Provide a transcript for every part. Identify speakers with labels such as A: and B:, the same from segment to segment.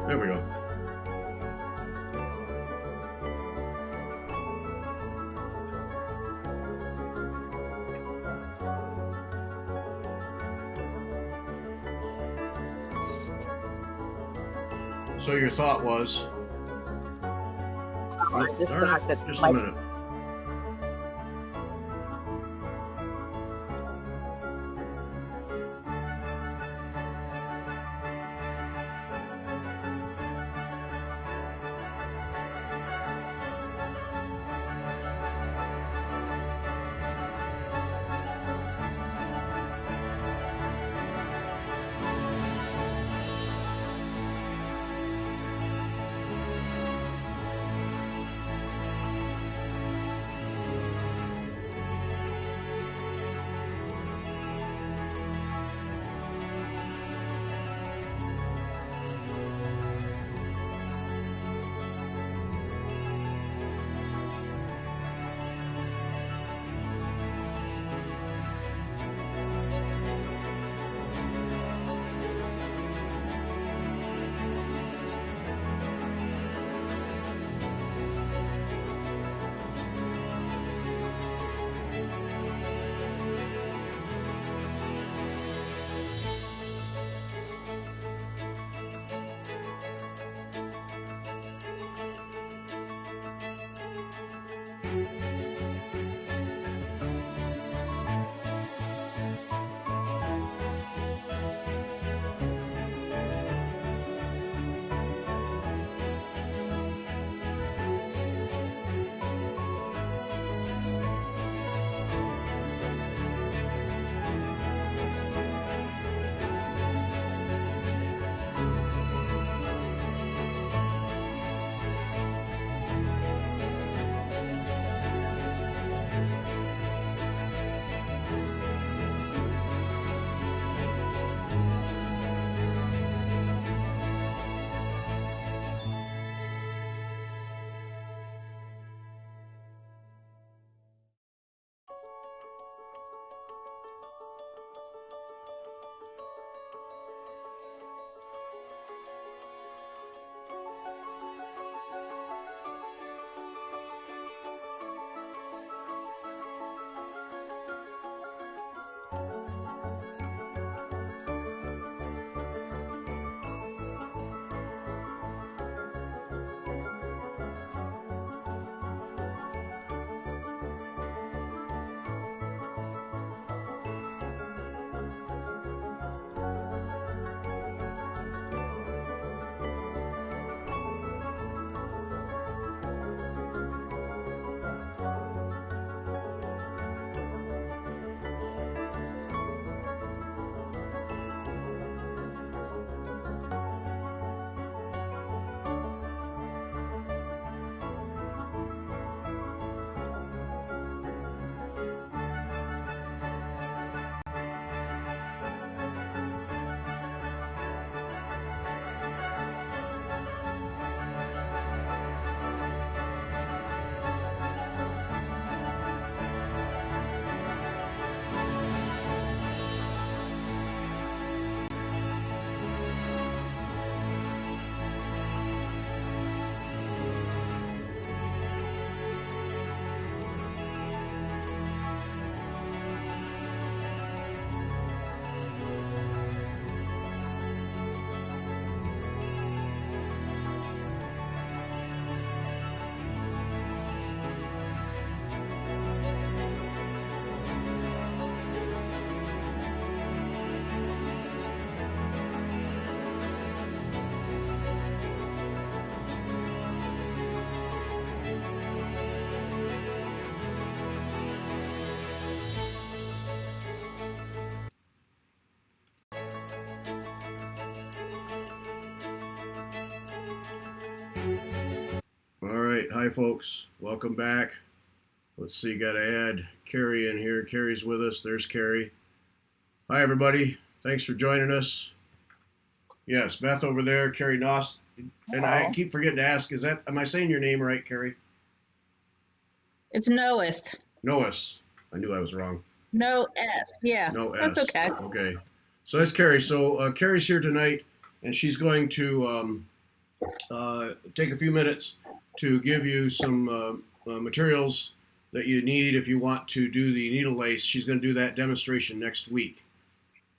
A: There we go. So your thought was?
B: I just
A: Darn
B: thought
A: it,
B: that
A: just a
B: like
A: minute. All right, hi folks, welcome back. Let's see, got to add Carrie in here. Carrie's with us. There's Carrie. Hi everybody, thanks for joining us. Yes, Beth over there, Carrie Noss. And I
B: Hello.
A: keep forgetting to ask, am I saying your name right, Carrie?
C: It's Noest.
A: Nois. I knew I was wrong.
C: No S. Yeah.
A: No
C: That's
A: S.
C: okay.
A: Okay. So that's Carrie. So Carrie's here tonight, and she's going to take a few minutes to give you some materials that you need if you want to do the needle lace. She's going to do that demonstration next week.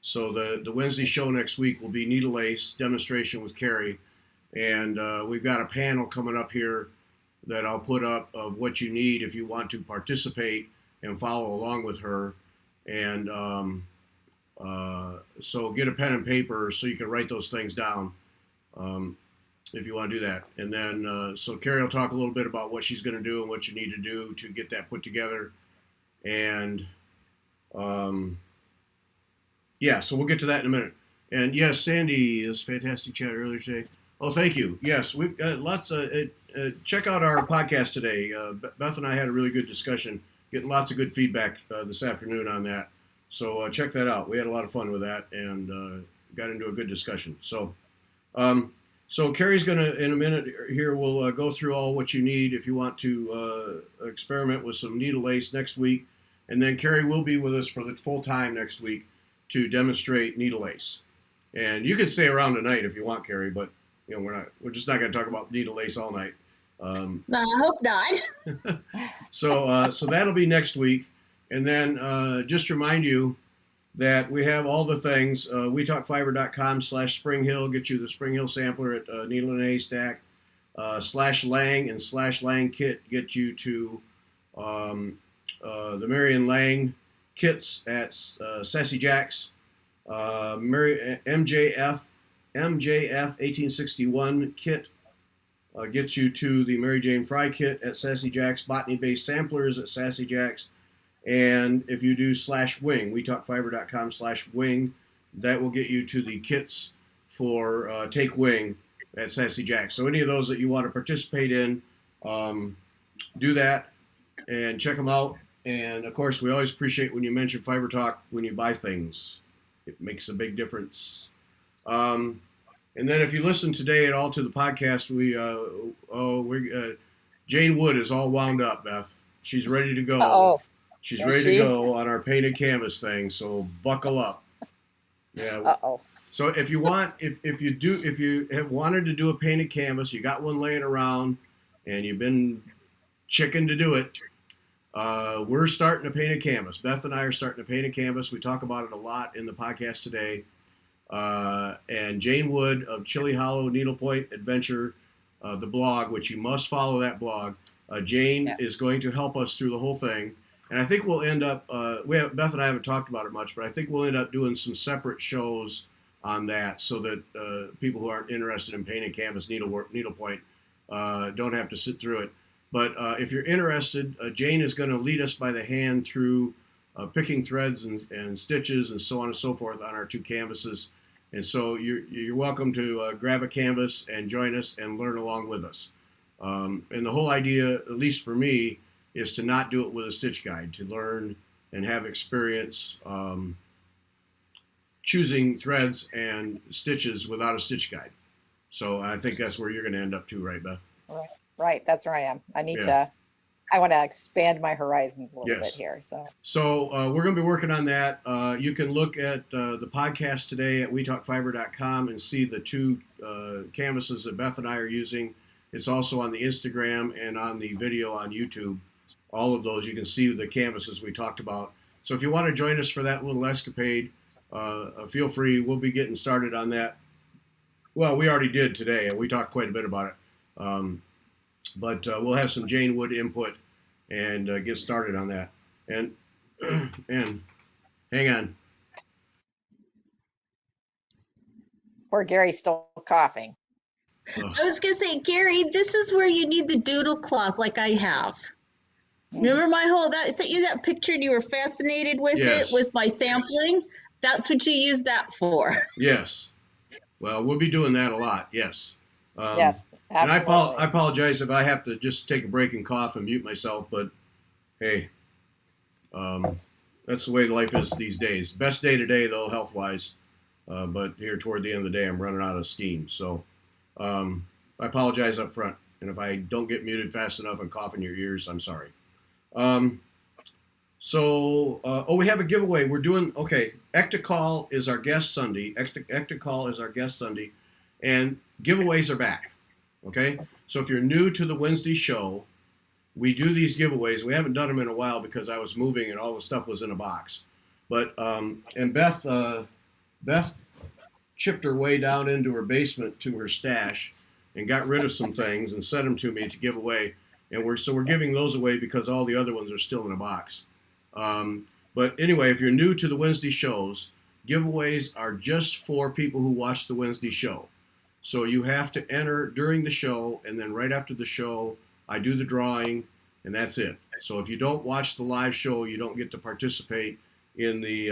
A: So the Wednesday show next week will be needle lace demonstration with Carrie. And we've got a panel coming up here that I'll put up of what you need if you want to participate and follow along with her. And so get a pen and paper so you can write those things down if you want to do that. And then so Carrie will talk a little bit about what she's going to do and what you need to do to get that put together. And yeah, so we'll get to that in a minute. And yes, Sandy is fantastic chat earlier today. Oh, thank you. Yes, we've got lots of. Check out our podcast today. Beth and I had a really good discussion, getting lots of good feedback this afternoon on that. So check that out. We had a lot of fun with that and got into a good discussion. So, so Carrie's gonna in a minute here. We'll go through all what you need if you want to experiment with some needle lace next week, and then Carrie will be with us for the full time next week to demonstrate needle lace. And you can stay around tonight if you want, Carrie, but you know we're just not going to talk about needle lace all night.
C: No, I hope not.
A: So that'll be next week, and then just remind you that we have all the things. WeTalkFiber.com/SpringHill get you the Spring Hill sampler at Needle and Haystack. /Lang and /Lang kit get you to the Marion Lang kits at Sassy Jack's. MJF 1861 kit gets you to the Mary Jane Fry kit at Sassy Jack's. Botany based samplers at Sassy Jack's. And if you do /wing, WeTalkFiber.com/wing, that will get you to the kits for Take Wing at Sassy Jack's. So any of those that you want to participate in, do that and check them out. And of course, we always appreciate when you mention Fiber Talk when you buy things. It makes a big difference. And then if you listen today at all to the podcast, Jane Wood is all wound up, Beth. She's ready to go.
B: Uh-oh.
A: She's ready to go on our painted canvas thing. So buckle up. Yeah.
B: Uh-oh.
A: So if you want, if you have wanted to do a painted canvas, you got one laying around, and you've been chicken to do it. We're starting a painted canvas. Beth and I are starting a painted canvas. We talk about it a lot in the podcast today. And Jane Wood of Chili Hollow Needlepoint Adventure, the blog, which you must follow that blog. Jane is going to help us through the whole thing. And I think we'll end up, Beth and I haven't talked about it much, but I think we'll end up doing some separate shows on that so that people who aren't interested in painted canvas needlepoint don't have to sit through it. But if you're interested, Jane is going to lead us by the hand through picking threads and stitches and so on and so forth on our two canvases. And so you're welcome to grab a canvas and join us and learn along with us. And the whole idea, at least for me, is to not do it with a stitch guide, to learn and have experience choosing threads and stitches without a stitch guide. So I think that's where you're going to end up too, right, Beth?
B: Right. That's where I am. I want to expand my horizons a little bit here. So
A: we're going to be working on that. You can look at the podcast today at WeTalkFiber.com and see the two canvases that Beth and I are using. It's also on the Instagram and on the video on YouTube. All of those, you can see the canvases we talked about. So if you want to join us for that little escapade, feel free. We'll be getting started on that. Well, we already did today, and we talked quite a bit about it. But we'll have some Jane Wood input and get started on that. And hang on.
B: Poor Gary's still coughing.
C: I was going to say, Gary, this is where you need the doodle cloth like I have. Remember I sent you that picture and you were fascinated with it, with my sampling? That's what you use that for.
A: Yes. Well, we'll be doing that a lot, yes.
B: Yes, absolutely.
A: And I apologize if I have to just take a break and cough and mute myself, but hey, that's the way life is these days. Best day today, though, health-wise, but here toward the end of the day, I'm running out of steam. So I apologize up front, and if I don't get muted fast enough and cough in your ears, I'm sorry. We have a giveaway. We're doing, Ectocall is our guest Sunday. Ectocall is our guest Sunday, and giveaways are back. Okay? So if you're new to the Wednesday show, we do these giveaways. We haven't done them in a while because I was moving and all the stuff was in a box. But and Beth chipped her way down into her basement to her stash and got rid of some things and sent them to me to give away. And we're giving those away because all the other ones are still in a box. But anyway, if you're new to the Wednesday shows, giveaways are just for people who watch the Wednesday show. So you have to enter during the show, and then right after the show, I do the drawing, and that's it. So if you don't watch the live show, you don't get to participate in the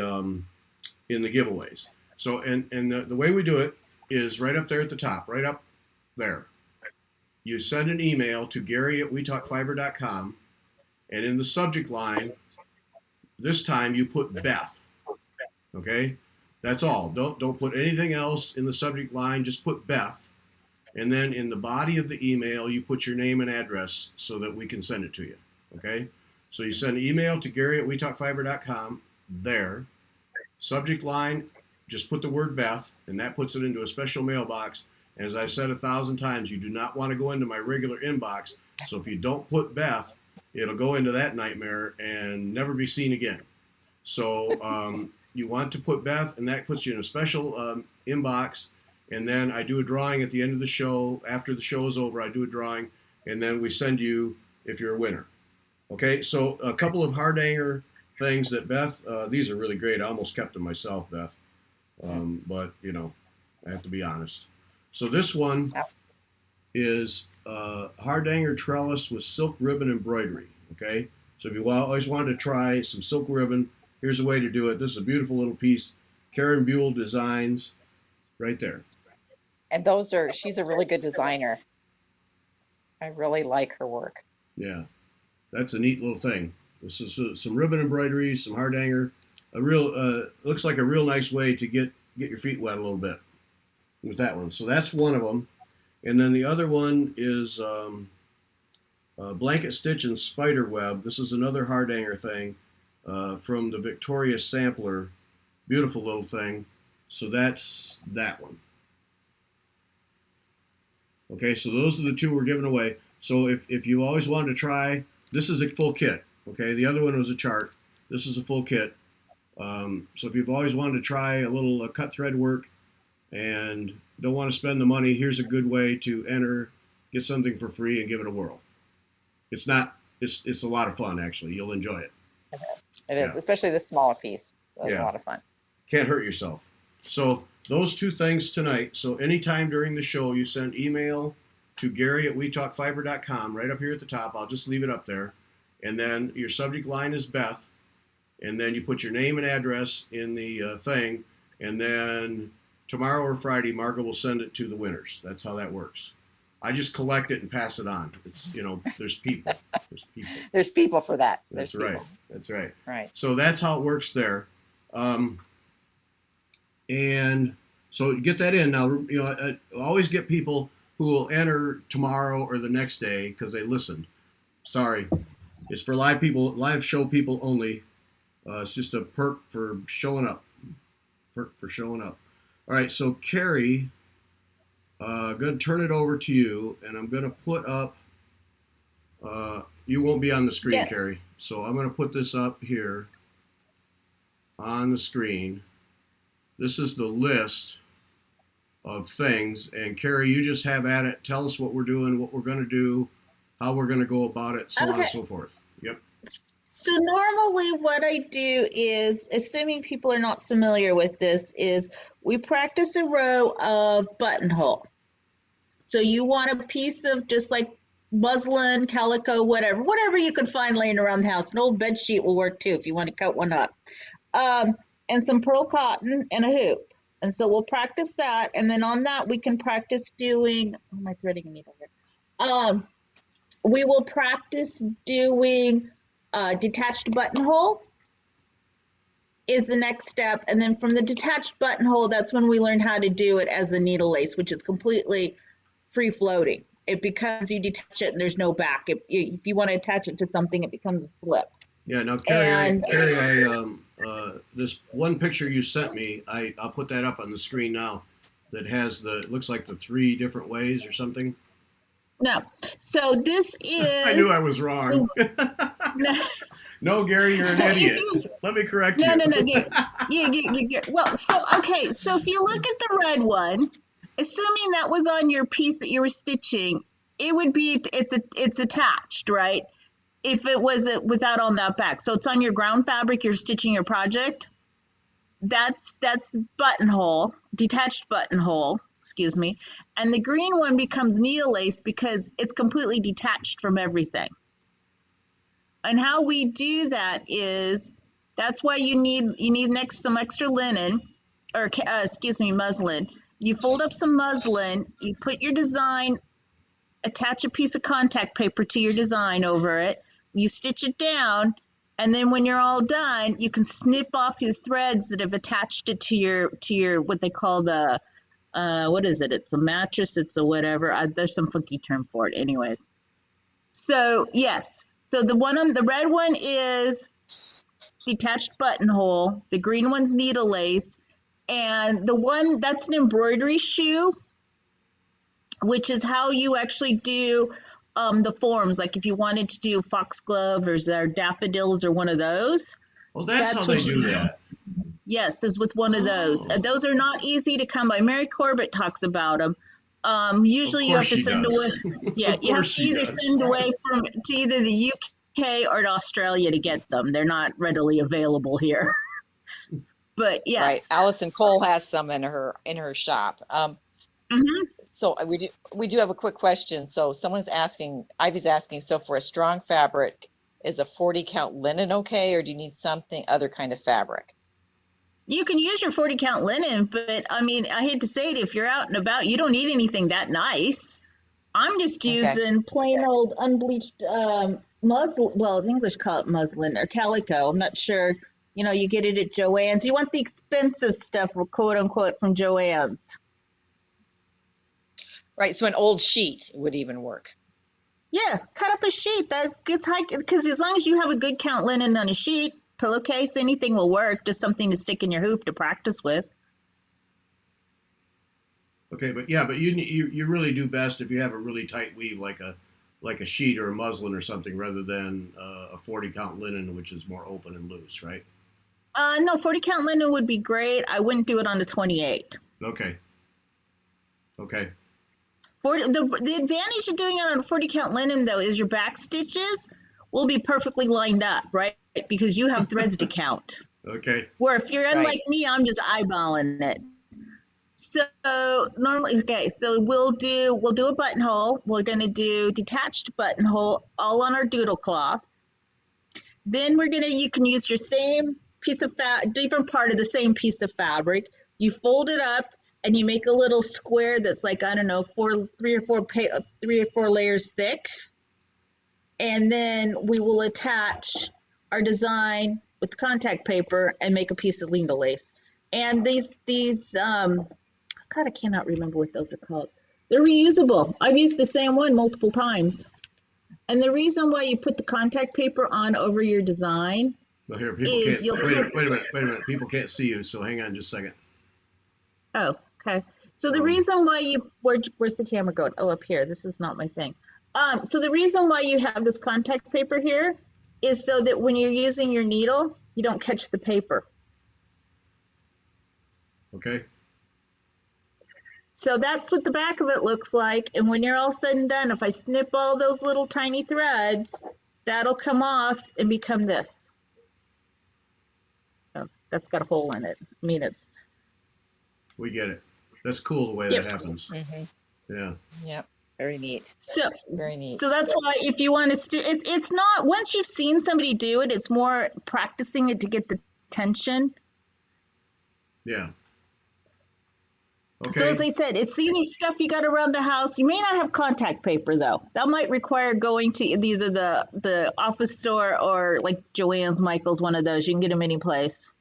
A: giveaways. So and the way we do it is right up there at the top, right up there. You send an email to Gary@WeTalkFiber.com, and in the subject line, this time you put Beth. Okay, that's all. Don't put anything else in the subject line. Just put Beth, and then in the body of the email you put your name and address so that we can send it to you. Okay, so you send an email to Gary@WeTalkFiber.com. There, subject line, just put the word Beth, and that puts it into a special mailbox. And as I've said 1,000 times, you do not want to go into my regular inbox. So if you don't put Beth, it'll go into that nightmare and never be seen again. So you want to put Beth, and that puts you in a special inbox. And then I do a drawing at the end of the show. After the show is over, I do a drawing, and then we send you if you're a winner. Okay, so a couple of hard hanger things that Beth, these are really great. I almost kept them myself, Beth. But, you know, I have to be honest. So this one is hard hanger trellis with silk ribbon embroidery, okay? So if you always wanted to try some silk ribbon, here's a way to do it. This is a beautiful little piece. Karen Buell Designs, right there.
B: And she's a really good designer. I really like her work.
A: Yeah, that's a neat little thing. This is some ribbon embroidery, some hard hanger. Looks like a real nice way to get your feet wet a little bit with that one. So that's one of them. And then the other one is blanket stitch and spider web. This is another hard hanger thing from the Victoria Sampler. Beautiful little thing. So that's that one. Okay, so those are the two we're giving away. So if you always wanted to try, this is a full kit. Okay, the other one was a chart. This is a full kit. So if you've always wanted to try a little cut thread work and don't want to spend the money, here's a good way to enter, get something for free, and give it a whirl. It's a lot of fun, actually. You'll enjoy it.
B: It is, especially the smaller piece. It's a lot of fun.
A: Can't hurt yourself. So those two things tonight. So anytime during the show, you send email to Gary@WeTalkFiber.com right up here at the top. I'll just leave it up there. And then your subject line is Beth. And then you put your name and address in the thing. And then tomorrow or Friday, Margo will send it to the winners. That's how that works. I just collect it and pass it on. It's, there's people.
B: There's people for that.
A: That's right. That's right.
B: Right.
A: So that's how it works there. And so get that in. Now, I always get people who will enter tomorrow or the next day because they listened. Sorry. It's for live show people only. It's just a perk for showing up. All right, so Carrie, I'm going to turn it over to you, and I'm going to put up, you won't be on the screen, yes. Carrie. So I'm going to put this up here on the screen. This is the list of things, and Carrie, you just have at it. Tell us what we're doing, what we're going to do, how we're going to go about it, so on and so forth. Yep.
C: So normally what I do is, assuming people are not familiar with this, is we practice a row of buttonhole. So you want a piece of just like muslin, calico, whatever you can find laying around the house. An old bed sheet will work too if you want to cut one up. And some pearl cotton and a hoop. And so we'll practice that. And then on that we can practice doing, oh, am I threading a needle here? We will practice doing detached buttonhole is the next step. And then from the detached buttonhole, that's when we learn how to do it as a needle lace, which is completely free floating. It becomes, you detach it and there's no back. If you want to attach it to something, it becomes a slip.
A: Yeah, now Carrie, this one picture you sent me, I'll put that up on the screen now, that has it looks like the 3 different ways or something.
C: No. So this is.
A: I knew I was wrong. No, Gary, you're an idiot. Let me correct you.
C: No. Well, okay. So if you look at the red one, assuming that was on your piece that you were stitching, it would be, it's attached, right? If it was without on that back. So it's on your ground fabric, you're stitching your project. That's buttonhole, detached buttonhole, excuse me. And the green one becomes needle lace because it's completely detached from everything. And how we do that is, that's why you need some extra linen, or muslin. You fold up some muslin, you put your design, attach a piece of contact paper to your design over it, you stitch it down, and then when you're all done, you can snip off your threads that have attached it to your what they call the, what is it? It's a mattress, it's a whatever. There's some funky term for it anyways. So yes. So the red one is detached buttonhole, the green one's needle lace, and the one that's an embroidery shoe, which is how you actually do the forms. Like if you wanted to do foxglove or daffodils or one of those.
A: Well, that's how they do that.
C: Yes, is with one of those. Those are not easy to come by. Mary Corbett talks about them. Usually you have to send away. Yeah, you have to either send away to either the UK or to Australia to get them. They're not readily available here. But yes.
B: Right. Allison Cole has some in her shop. So we do have a quick question. So someone's asking, Ivy's asking, so for a strong fabric, is a 40 count linen okay, or do you need something other kind of fabric?
C: You can use your 40 count linen, but I mean, I hate to say it, if you're out and about, you don't need anything that nice. I'm just using plain old unbleached muslin. Well, in English call it muslin or calico. I'm not sure. You know, you get it at Joann's. You want the expensive stuff, quote unquote, from Joann's.
B: Right. So an old sheet would even work.
C: Yeah, cut up a sheet. That gets high, because as long as you have a good count linen on a sheet, pillowcase, anything will work. Just something to stick in your hoop to practice with.
A: Okay, but you really do best if you have a really tight weave, like a sheet or a muslin or something, rather than a 40 count linen, which is more open and loose, right?
C: No, 40 count linen would be great. I wouldn't do it on the 28.
A: Okay.
C: The advantage of doing it on 40 count linen, though, is your back stitches will be perfectly lined up, right? Because you have threads to count.
A: Okay.
C: Where if you're unlike me, I'm just eyeballing it. So normally, okay, so we'll do a buttonhole. We're going to do detached buttonhole all on our doodle cloth. Then you can use your same piece of different part of the same piece of fabric. You fold it up and you make a little square that's like, I don't know, three or four layers thick. And then we will attach our design with contact paper and make a piece of needle lace. And these God, I cannot remember what those are called. They're reusable. I've used the same one multiple times. And the reason why you put the contact paper on over your design is
A: wait a minute. People can't see you, so hang on just a second.
C: Oh, okay. So the reason why where's the camera going? Oh, up here. This is not my thing. So the reason why you have this contact paper here is so that when you're using your needle, you don't catch the paper.
A: Okay.
C: So that's what the back of it looks like. And when you're all said and done, if I snip all those little tiny threads, that'll come off and become this. Oh, that's got a hole in it. I mean,
A: We get it. That's cool the way that happens.
B: Mm-hmm.
A: Yeah.
B: Yep. Very neat. Very neat.
C: So that's why if you want to, it's not, once you've seen somebody do it, it's more practicing it to get the tension.
A: Yeah. Okay.
C: So as I said, it's either stuff you got around the house. You may not have contact paper though. That might require going to either the office store or like Joann's, Michael's, one of those. You can get them any place.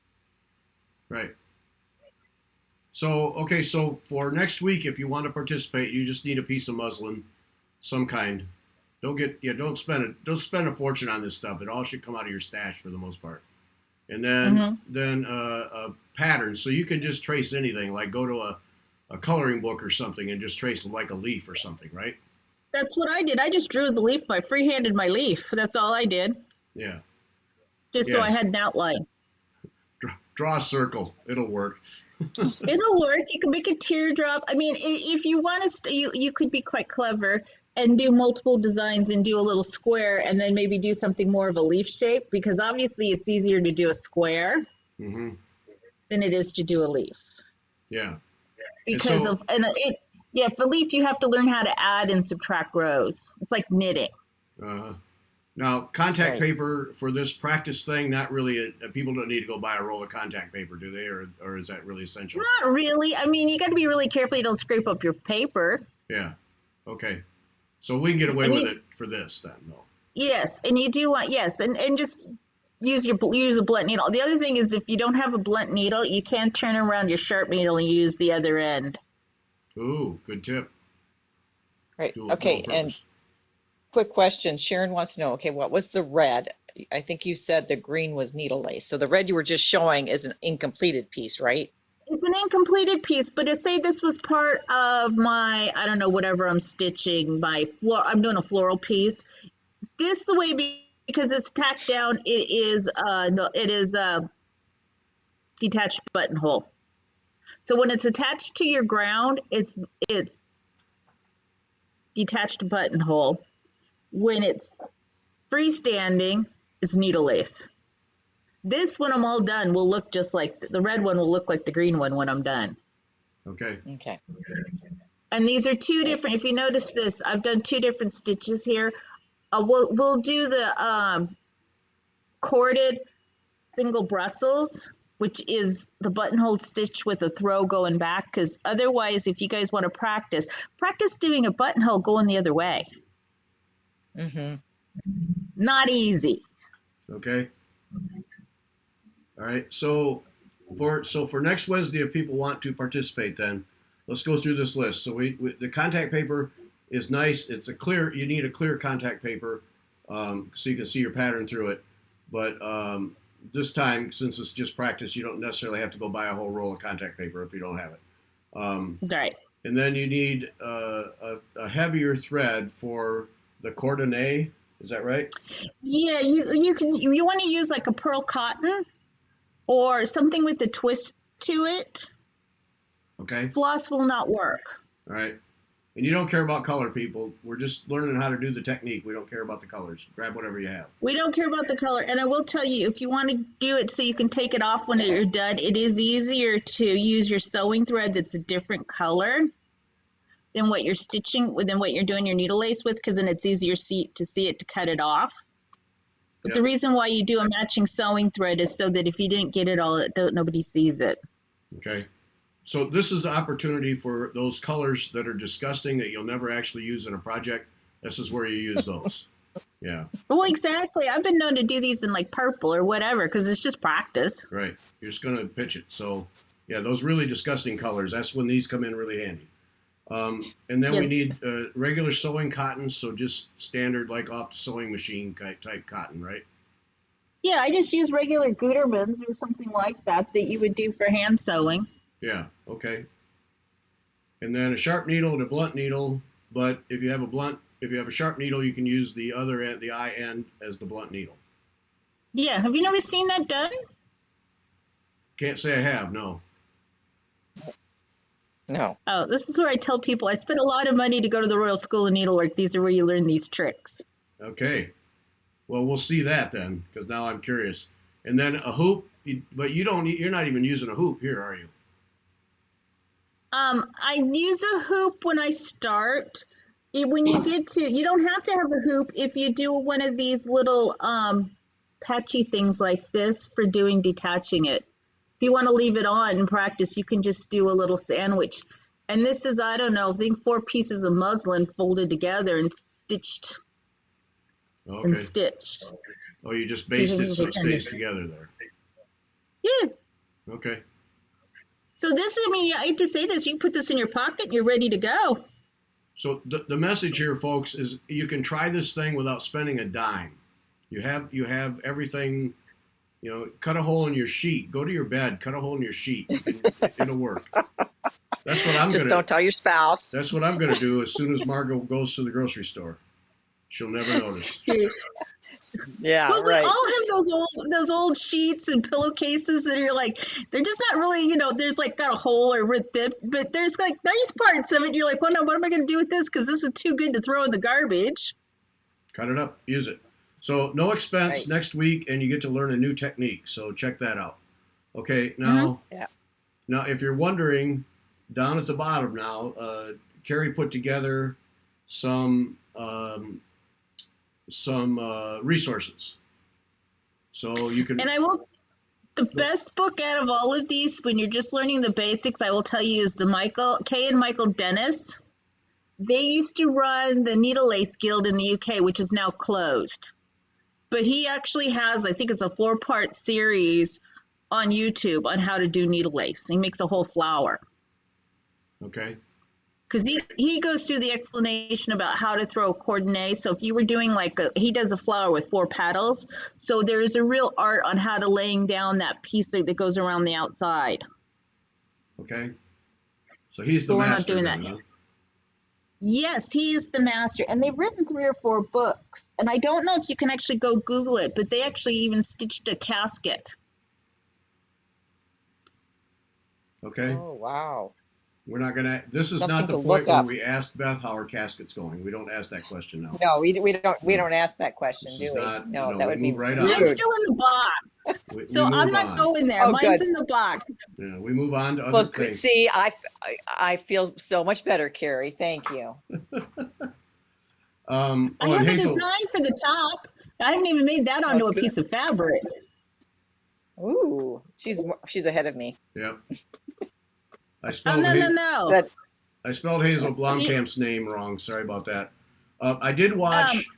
A: Right. So, okay, so for next week, if you want to participate, you just need a piece of muslin, some kind. Don't spend a fortune on this stuff. It all should come out of your stash for the most part. And then a pattern, so you can just trace anything, like go to a coloring book or something and just trace like a leaf or something, right?
C: That's what I did. I just drew the leaf by freehanded my leaf. That's all I did.
A: Yeah.
C: Just so I had an outline.
A: Draw a circle. It'll work.
C: It'll work. You can make a teardrop. I mean, if you want to, you could be quite clever and do multiple designs and do a little square and then maybe do something more of a leaf shape, because obviously it's easier to do a square than it is to do a leaf.
A: Yeah.
C: Because for leaf you have to learn how to add and subtract rows. It's like knitting.
A: Now, contact paper for this practice thing, not really. People don't need to go buy a roll of contact paper, do they? Or is that really essential?
C: Not really. I mean, you got to be really careful you don't scrape up your paper.
A: Yeah. Okay. So we can get away with it for this then, though.
C: Yes, and you do want and just use a blunt needle. The other thing is, if you don't have a blunt needle, you can turn around your sharp needle and use the other end.
A: Ooh, good tip.
B: Right. Okay, and quick question. Sharon wants to know, okay, what was the red? I think you said the green was needle lace. So the red you were just showing is an incompleted piece, right?
C: It's an incompleted piece, but to say this was part of my, I don't know, whatever I'm stitching, I'm doing a floral piece. This the way, because it's tacked down, it is detached buttonhole. So when it's attached to your ground, it's detached buttonhole. When it's freestanding, it's needle lace. This, when I'm all done, will look just like the red one will look like the green one when I'm done.
A: Okay.
B: Okay.
C: And these are two different. If you notice this, I've done two different stitches here. We'll do the corded single Brussels, which is the buttonhole stitch with a throw going back, because otherwise, if you guys want to practice doing a buttonhole going the other way. Not easy.
A: Okay. All right. So for next Wednesday, if people want to participate, then let's go through this list. So the contact paper is nice. It's you need a clear contact paper so you can see your pattern through it. But this time, since it's just practice, you don't necessarily have to go buy a whole roll of contact paper if you don't have it.
C: Right.
A: And then you need a heavier thread for the coordinate. Is that right?
C: Yeah, you want to use like a pearl cotton or something with a twist to it.
A: Okay.
C: Floss will not work.
A: All right. And you don't care about color, people. We're just learning how to do the technique. We don't care about the colors. Grab whatever you have.
C: We don't care about the color. And I will tell you, if you want to do it so you can take it off when you're done, it is easier to use your sewing thread that's a different color than what you're stitching, than what you're doing your needle lace with, because then it's easier to see it to cut it off. But the reason why you do a matching sewing thread is so that if you didn't get it all, nobody sees it.
A: Okay. So this is the opportunity for those colors that are disgusting that you'll never actually use in a project. This is where you use those. Yeah.
C: Well, exactly. I've been known to do these in like purple or whatever because it's just practice.
A: Right. You're just going to pitch it. So, yeah, those really disgusting colors, that's when these come in really handy. And then we need regular sewing cotton, so just standard, like off the sewing machine type cotton, right?
C: Yeah, I just use regular Gutermans or something like that you would do for hand sewing.
A: Yeah, okay. And then a sharp needle and a blunt needle, but if you have a sharp needle, you can use the other end, the eye end, as the blunt needle.
C: Yeah, have you never seen that done?
A: Can't say I have, no.
B: No.
C: Oh, this is where I tell people I spent a lot of money to go to the Royal School of Needlework. These are where you learn these tricks.
A: Okay. Well, we'll see that then, because now I'm curious. And then a hoop, but you're not even using a hoop here, are you?
C: I use a hoop when I start. When you get to, you don't have to have a hoop if you do one of these little patchy things like this for doing detaching it. If you want to leave it on and practice, you can just do a little sandwich. And this is, I don't know, I think 4 pieces of muslin folded together and stitched.
A: Okay.
C: And stitched.
A: Oh, you just based it so it stays together there.
C: Yeah.
A: Okay.
C: So this, I mean, I hate to say this, you put this in your pocket and you're ready to go.
A: So the message here, folks, is you can try this thing without spending a dime. You have everything, cut a hole in your sheet. Go to your bed, cut a hole in your sheet. It'll work. That's what I'm
B: Just
A: gonna.
B: don't tell your spouse.
A: That's what I'm gonna do as soon as Margot goes to the grocery store. She'll never notice.
B: Yeah,
C: well,
B: right.
C: we all have those old sheets and pillowcases that are like they're just not really, there's like got a hole or with it, but there's like nice parts of it. You're like, well, no, what am I going to do with this? Because this is too good to throw in the garbage.
A: Cut it up, use it. So no expense
B: Right.
A: next week, and you get to learn a new technique. So check that out. Okay, now,
B: Yeah.
A: now if you're wondering, down at the bottom now, Carrie put together some resources. So you can.
C: And the best book out of all of these, when you're just learning the basics, I will tell you, is the Kay and Michael Dennis. They used to run the Needle Lace Guild in the UK, which is now closed. But he actually has, I think it's a 4-part series on YouTube on how to do needle lace. He makes a whole flower.
A: Okay.
C: Because he goes through the explanation about how to throw a coordinate. So if you were doing he does a flower with 4 petals. So there's a real art on how to laying down that piece that goes around the outside.
A: Okay. So he's the
C: But we're not
A: master
C: doing
A: then,
C: that.
A: huh?
C: Yes, he is the master. And they've written 3 or 4 books. And I don't know if you can actually go Google it, but they actually even stitched a casket.
A: Okay.
B: Oh, wow.
A: We're not gonna. This is
B: Something
A: not the
B: to
A: point
B: look
A: where
B: up.
A: we ask Beth how her casket's going. We don't ask that question now.
B: No, we don't ask that question,
A: This
B: do
A: is
B: we?
A: not.
B: No,
A: No,
B: that
A: we
B: would be
A: move right
B: rude.
A: on.
C: Mine's still in the box. So
A: we
C: I'm
A: move
C: not
A: on.
C: going there.
B: Oh,
C: Mine's
B: good.
C: in the box.
A: Yeah, we move on to other
B: Well,
A: things.
B: see, I feel so much better, Carrie. Thank you.
C: I
A: and
C: have a
A: Hazel.
C: design for the top. I haven't even made that onto a
B: Okay.
C: piece of fabric.
B: Ooh, she's ahead of me.
A: Yep. I
C: Oh,
A: spelled.
C: no.
B: But
A: I spelled Hazel Blomkamp's name wrong. Sorry about that. I did watch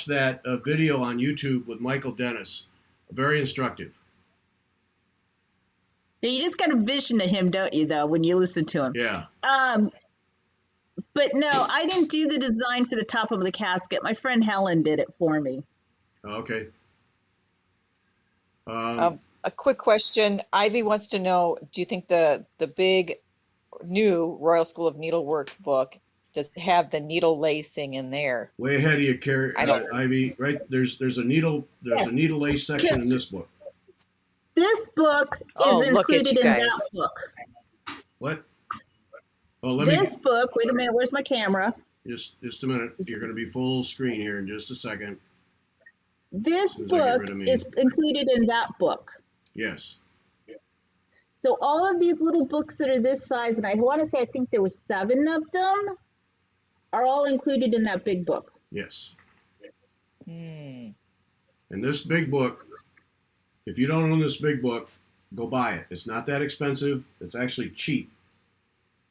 A: that video on YouTube with Michael Dennis. Very instructive.
C: You just got a vision of him, don't you, though, when you listen to him?
A: Yeah.
C: But no, I didn't do the design for the top of the casket. My friend Helen did it for me.
A: Okay.
B: a quick question. Ivy wants to know, do you think the big new Royal School of Needlework book does it have the needle lacing in there?
A: Way ahead of you, Carrie,
B: I don't-
A: Ivy. Right there's a needle
C: Yes.
A: a needle lace section in this book.
C: This book
B: Oh,
C: is
B: look at
C: included
B: you
C: in
B: guys.
C: that book.
A: What? Oh, let
C: This
A: me
C: book, wait a minute, where's my camera?
A: just a minute. You're going to be full screen here in just a second.
C: This
A: As soon as I get
C: book
A: rid of me.
C: is included in that book.
A: Yes.
C: So all of these little books that are this size, and I want to say I think there was 7 of them, are all included in that big book.
A: Yes.
B: Hmm.
A: And this big book, if you don't own this big book, go buy it. It's not that expensive. It's actually cheap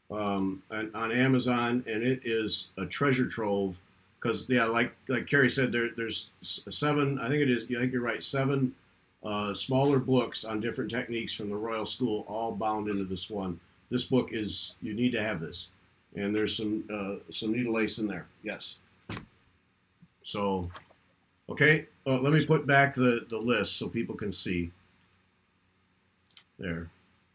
A: on Amazon, and it is a treasure trove. Because yeah, like Carrie said, there's 7. I think it is. I think you're right. 7 smaller books on different techniques from the Royal School, all bound into this one. This book is, you need to have this, and there's some needle lace in there. Yes. So, okay. Let me put back the list so people can see. There.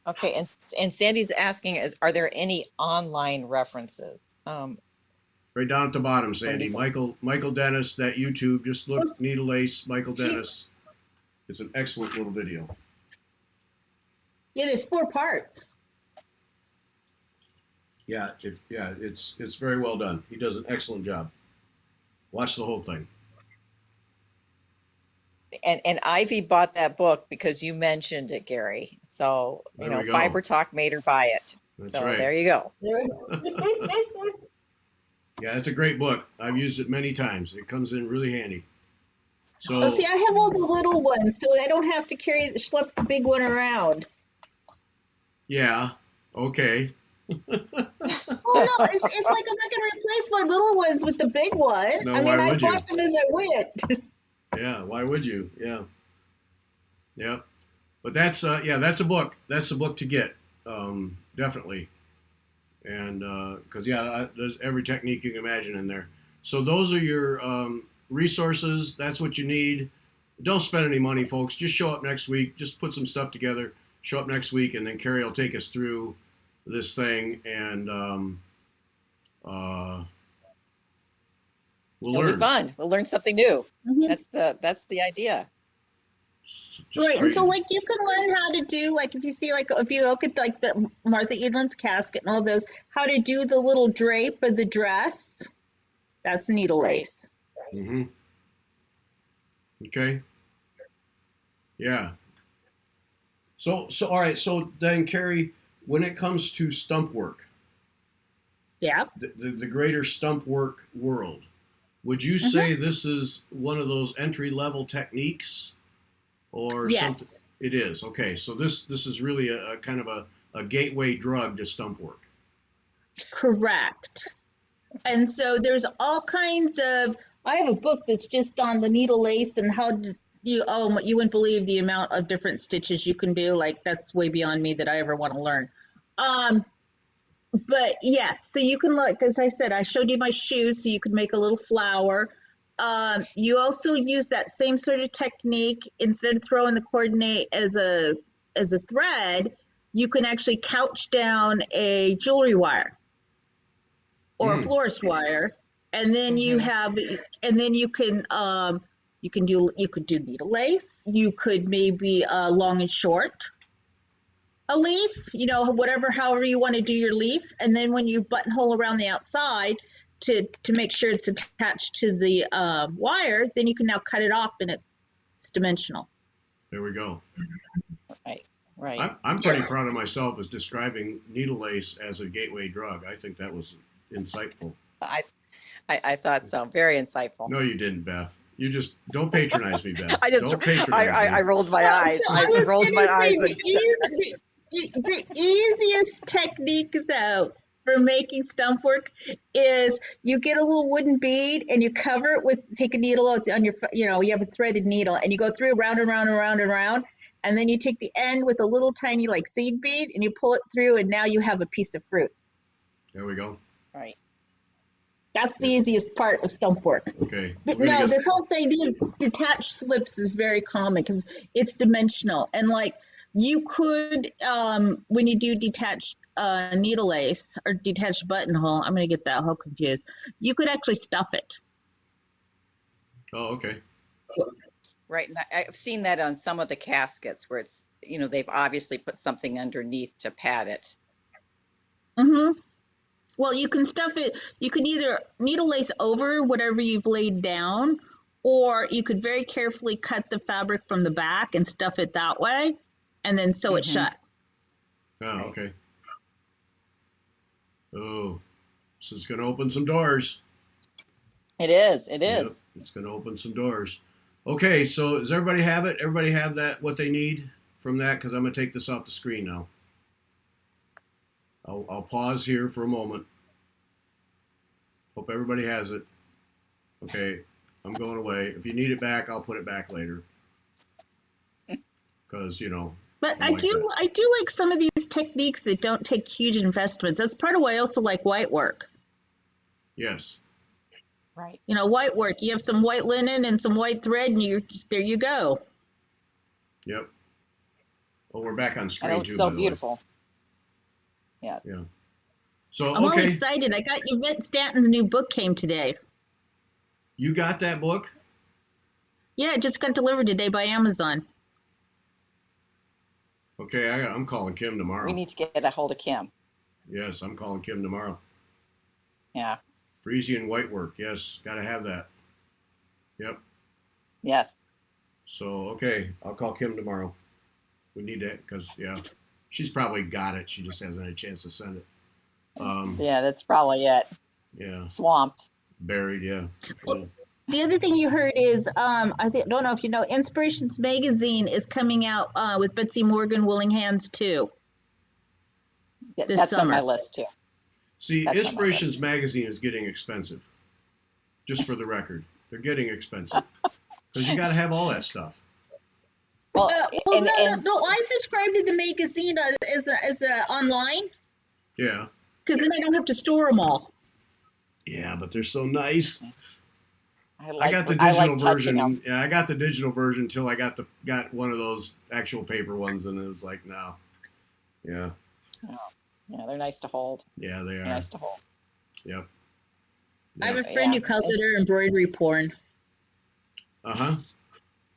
B: Okay, and Sandy's asking, are there any online references?
A: Right down at the bottom, Sandy.
B: Wonderful.
A: Michael Dennis, that YouTube. Just look, needle lace, Michael Dennis. It's an excellent little video.
C: Yeah, there's 4 parts.
A: Yeah, it's very well done. He does an excellent job. Watch the whole thing.
B: And Ivy bought that book because you mentioned it, Gary. So,
A: There we go.
B: Fiber Talk made her buy it.
A: That's
B: So
A: right.
B: there you go.
A: Yeah, it's a great book. I've used it many times. It comes in really handy. So
C: Oh, see, I have all the little ones, so I don't have to schlep the big one around.
A: yeah, okay.
C: Well, no, it's like I'm not going to replace my little ones with the big one.
A: No,
C: I mean,
A: why
C: I
A: would you?
C: bought them as I went.
A: Yeah, why would you? Yeah. Yeah. But that's that's a book. That's a book to get. Definitely. And because there's every technique you can imagine in there. So those are your resources. That's what you need. Don't spend any money, folks. Just show up next week. Just put some stuff together. Show up next week, and then Carrie will take us through this thing, and we'll
B: It'll
A: learn.
B: be fun. We'll learn something new. That's the idea.
C: Right, crazy. And so like you can learn how to do, like if you see, like if you look at like the Martha Edlin's casket and all those, how to do the little drape of the dress. That's needle lace.
A: Mm-hmm. Okay. Yeah. So all right. So then, Carrie, when it comes to stump work,
C: yeah,
A: the greater stump work world, would you say this is one of those entry level techniques, or
C: yes,
A: something? It is. Okay. So this is really a kind of a gateway drug to stump work.
C: Correct. And so there's all kinds of. I have a book that's just on the needle lace and how to. You wouldn't believe the amount of different stitches you can do. Like that's way beyond me that I ever want to learn. But yes, so you can, like, as I said, I showed you my shoes, so you could make a little flower. You also use that same sort of technique. Instead of throwing the coordinate as a thread, you can actually couch down a jewelry wire or a florist wire, and then you have, and then you could do needle lace. You could maybe long and short a leaf, however you want to do your leaf, and then when you buttonhole around the outside to make sure it's attached to the wire, then you can now cut it off and it's dimensional.
A: There we go.
B: Right.
A: I'm pretty proud of myself as describing needle lace as a gateway drug. I think that was insightful.
B: I thought so. Very insightful.
A: No, you didn't, Beth. You just don't patronize me, Beth.
B: Don't patronize me. I rolled my eyes.
C: So I rolled my eyes. The easiest technique, though, for making stump work is you get a little wooden bead and you cover it with, take a needle on your, you have a threaded needle and you go through round and round and round and round. And then you take the end with a little tiny like seed bead and you pull it through and now you have a piece of fruit.
A: There we go.
B: Right.
C: That's the easiest part of stump work.
A: Okay.
C: But no, this whole thing, detached slips is very common because it's dimensional. And like you could, when you do detached needle lace or detached buttonhole, I'm going to get that whole confused. You could actually stuff it.
A: Oh, okay.
B: Right. And I've seen that on some of the caskets where it's, they've obviously put something underneath to pad it.
C: Mm-hmm. Well, you can stuff it, you can either needle lace over whatever you've laid down, or you could very carefully cut the fabric from the back and stuff it that way, and then sew it shut.
A: Oh, okay. Oh, this is going to open some doors.
B: It is. It is.
A: Yep, it's going to open some doors. Okay, so does everybody have it? Everybody have that, what they need from that? Because I'm going to take this off the screen now. I'll pause here for a moment. Hope everybody has it. Okay, I'm going away. If you need it back, I'll put it back later. Because,
C: But I do like some of these techniques that don't take huge investments. That's part of why I also like white work.
A: Yes.
B: Right.
C: White work. You have some white linen and some white thread, and there you go.
A: Yep. Oh, we're back on screen too.
B: It's so beautiful. Yeah.
A: Yeah. So
C: I'm all excited. I got Yvette Stanton's new book came today.
A: You got that book?
C: Yeah, it just got delivered today by Amazon.
A: Okay, I'm calling Kim tomorrow.
B: We need to get a hold of Kim.
A: Yes, I'm calling Kim tomorrow.
B: Yeah.
A: Frisian white work. Yes, got to have that. Yep.
B: Yes.
A: So, okay, I'll call Kim tomorrow. We need that because, she's probably got it. She just hasn't had a chance to send it.
B: Yeah, that's probably it.
A: Yeah.
B: Swamped.
A: Buried, yeah.
C: Well, the other thing you heard is, don't know if you know, Inspirations Magazine is coming out with Betsy Morgan, Willing Hands too.
B: Yeah, that's summer. On my list too.
A: See, Inspirations Magazine is getting expensive. Just for the record, they're getting expensive because you got to have all that stuff.
C: Well, no, I subscribe to the magazine as a online.
A: Yeah.
C: Because then I don't have to store them all.
A: Yeah, but they're so nice.
B: I
A: got the digital version. Yeah, I got the digital version until I got one of those actual paper ones, and it was like, no. Yeah.
B: Oh, yeah, they're nice to hold.
A: Yeah, they
B: They're
A: are.
B: nice to hold.
A: Yep.
C: I have
A: Yep.
C: a friend who calls it her embroidery porn.
A: Uh-huh.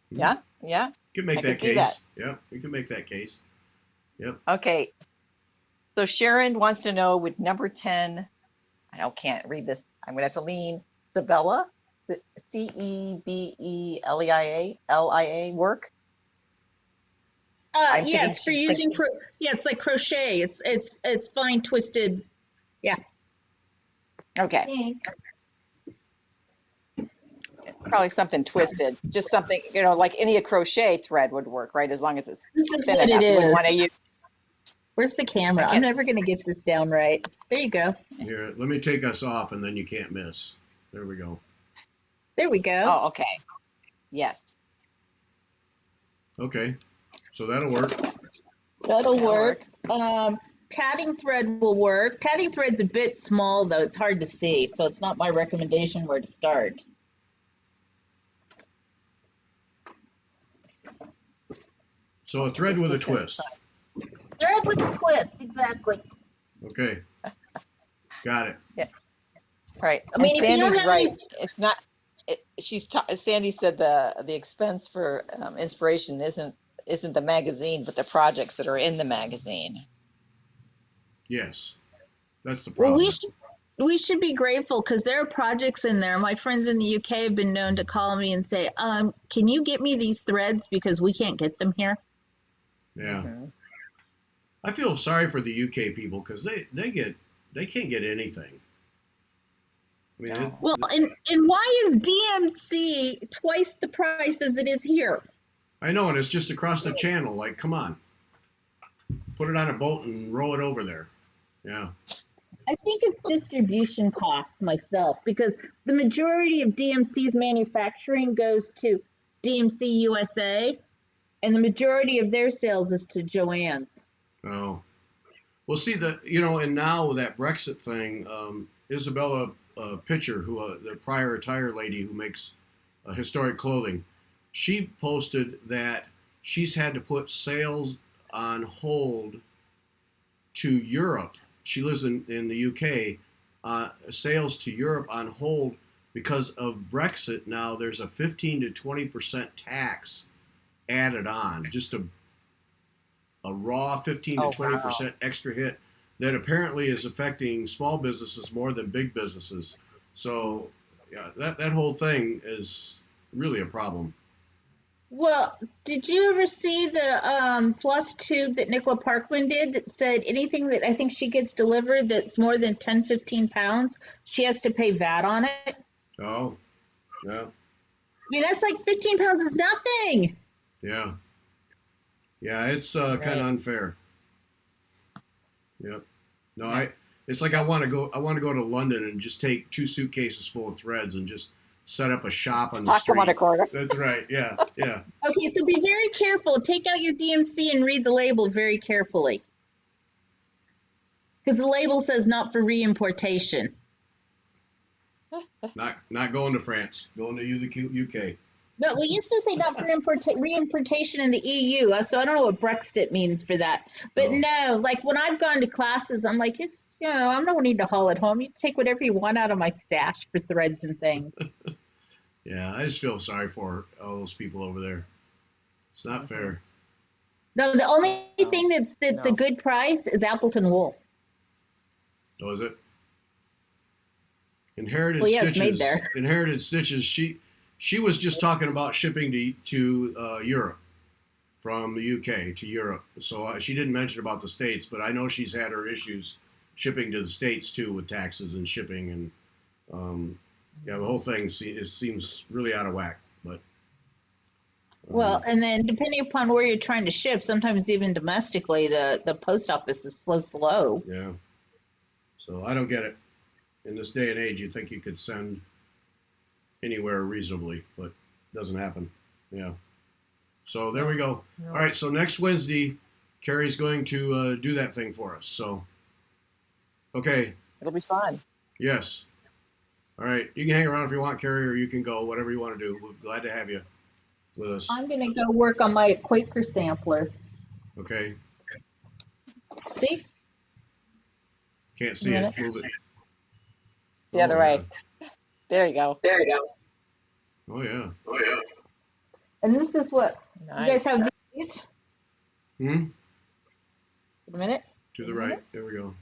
B: Yeah, yeah.
A: You can make
B: I
A: that
B: can see
A: case.
B: that.
A: Yep, you can make that case. Yep.
B: Okay. So Sharon wants to know with number 10, can't read this. I'm gonna have to lean. Cebella, the Cebellia work. I'm
C: Yeah,
B: thinking
C: it's for
B: she's
C: using.
B: thinking,
C: Yeah, it's like crochet. It's fine twisted. Yeah.
B: okay, probably something twisted, just something, like any crochet thread would work, right? As long as it's
C: This is
B: thin
C: what it
B: enough. You wouldn't want to
C: is.
B: use.
C: Where's the camera?
B: I
C: I'm
B: can't.
C: never going to get this down right. There you go.
A: Here, let me take us off, and then you can't miss. There we go.
C: There we go.
B: Oh, okay. Yes.
A: Okay, so that'll work.
C: That'll work. Tatting thread will work. Tatting thread's a bit small, though. It's hard to see, so it's not my recommendation where to start.
A: So a thread with a twist.
C: Thread with a twist, exactly.
A: Okay. Got it.
B: Yeah. Right.
C: I mean,
B: and
C: if you don't
B: Sandy's
C: have
B: right.
C: any...
B: It's not. Sandy said the expense for inspiration isn't the magazine, but the projects that are in the magazine.
A: Yes, that's the problem.
C: Well, we should be grateful because there are projects in there. My friends in the UK have been known to call me and say, can you get me these threads because we can't get them here?
A: Yeah.
B: Mm-hmm.
A: I feel sorry for the UK people because they can't get anything. I mean,
B: No.
C: Well, and why is DMC twice the price as it is here?
A: I know, and it's just across the channel. Like, come on, put it on a boat and row it over there. Yeah.
C: I think it's distribution costs myself because the majority of DMC's manufacturing goes to DMC USA, and the majority of their sales is to Joann's.
A: Oh. Well, see and now that Brexit thing, Isabella Pitcher, who the prior attire lady who makes historic clothing, she posted that she's had to put sales on hold to Europe. She lives in the UK. Sales to Europe on hold because of Brexit. Now there's a 15 to 20% tax added on, just a raw 15 to 20% extra hit that apparently is affecting small businesses more than big businesses. So yeah, that whole thing is really a problem.
C: Well, did you ever see the floss tube that Nicola Parkman did that said anything that I think she gets delivered that's more than 10, 15 pounds, she has to pay VAT on it?
A: Oh, yeah.
C: I mean, that's like 15 pounds is nothing.
A: Yeah. Yeah, it's kind of unfair. Yep. No, it's like I want to go to London and just take 2 suitcases full of threads and just set up a shop on the street. That's right. Yeah. Yeah.
C: Okay, so be very careful. Take out your DMC and read the label very carefully. Because the label says not for reimportation.
A: Not going to France. Going to the UK.
C: No, we used to say not for reimportation in the EU, so I don't know what Brexit means for that. But no, like when I've gone to classes, I'm like, I don't need to haul it home. You take whatever you want out of my stash for threads and things.
A: Yeah, I just feel sorry for all those people over there. It's not fair.
C: No, the only thing that's a good price is Appleton wool.
A: Oh, is it? Inherited
C: Well, yeah,
A: Stitches.
C: it's made there.
A: Inherited Stitches. She was just talking about shipping to Europe, from the UK to Europe. So she didn't mention about the States, but I know she's had her issues shipping to the States too with taxes and shipping and the whole thing seems really out of whack. But
C: well, and then depending upon where you're trying to ship, sometimes even domestically, the post office is slow.
A: Yeah. So I don't get it. In this day and age, you'd think you could send anywhere reasonably, but it doesn't happen. Yeah. So there we go.
B: No.
A: All right. So next Wednesday, Carrie's going to do that thing for us. So, okay.
B: It'll be fun.
A: Yes. All right. You can hang around if you want, Carrie, or you can go. Whatever you want to do. We're glad to have you with us.
C: I'm going to go work on my Quaker sampler.
A: Okay.
C: See?
A: Can't see it. Move it.
B: The other way. There you go.
C: There you go.
A: Oh yeah.
C: Oh yeah. And this is what you guys have these.
A: Hmm.
C: Wait a minute.
A: To the right. There we go.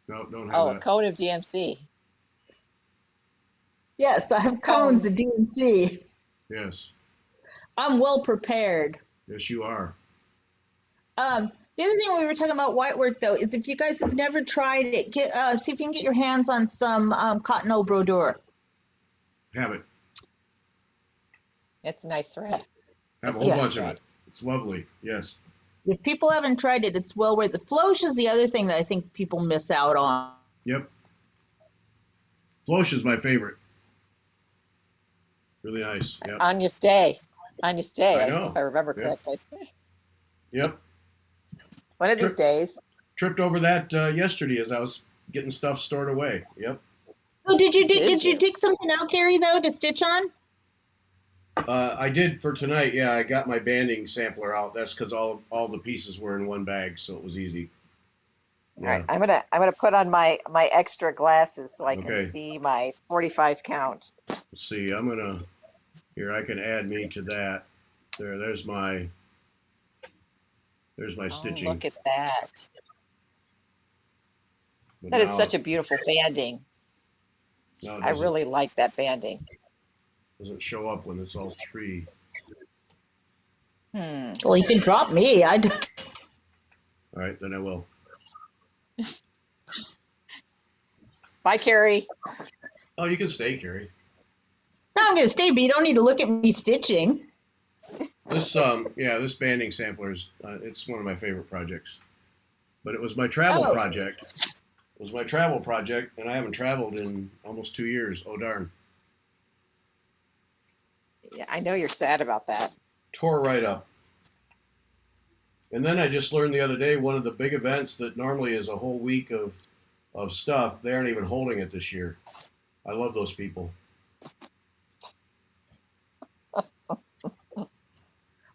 A: No, don't have that.
B: Oh, a cone of DMC.
C: Yes, I have cones of DMC.
A: Yes.
C: I'm well prepared.
A: Yes, you are.
C: The other thing we were talking about whitework though is if you guys have never tried it, get see if you can get your hands on some cotton au brodeur.
A: Have it.
B: It's a nice thread.
A: Have a whole bunch of it. It's lovely. Yes.
C: If people haven't tried it, it's well worth it. Floche is the other thing that I think people miss out on.
A: Yep. Floche is my favorite. Really nice. Yep.
B: Anya Stay. Anya Stay,
A: I know.
B: if I remember correctly.
A: Yep.
B: One of these days.
A: Tripped over that yesterday as I was getting stuff stored away. Yep.
C: Oh, did you dig something out, Gary, though, to stitch on?
A: I did for tonight. Yeah, I got my banding sampler out. That's because all the pieces were in one bag, so it was easy.
B: Yeah. All right, I'm gonna put on my extra glasses so I can see my 45 count.
A: Let's see. I'm gonna here. I can add me to that. There's my stitching.
B: Look at that. That is such a beautiful banding. I really like that banding.
A: Doesn't show up when it's all three.
C: Well, you can drop me.
A: All right, then I will.
B: Bye, Carrie.
A: Oh, you can stay, Carrie.
C: No, I'm going to stay, but you don't need to look at me stitching.
A: This this banding sampler is it's one of my favorite projects. But it was my travel project. It was my travel project, and I haven't traveled in almost 2 years. Oh, darn.
B: Yeah, I know you're sad about that.
A: Tore right up. And then I just learned the other day, one of the big events that normally is a whole week of stuff, they aren't even holding it this year. I love those people.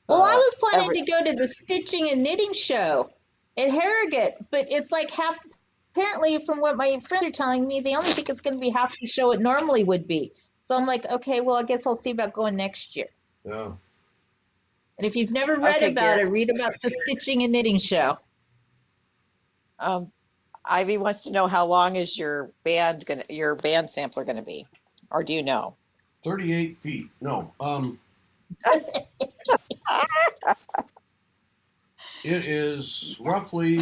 C: Well, I was planning to go to the stitching and knitting show at Harrogate, but it's like half, apparently from what my friends are telling me, they only think it's going to be half the show it normally would be. So I'm like, okay, well, I guess I'll see about going next year.
A: Yeah.
C: And if you've never read about it, read about the stitching and knitting show.
B: Ivy wants to know how long is your band sampler gonna be, or do you know?
A: 38 feet. No. It is roughly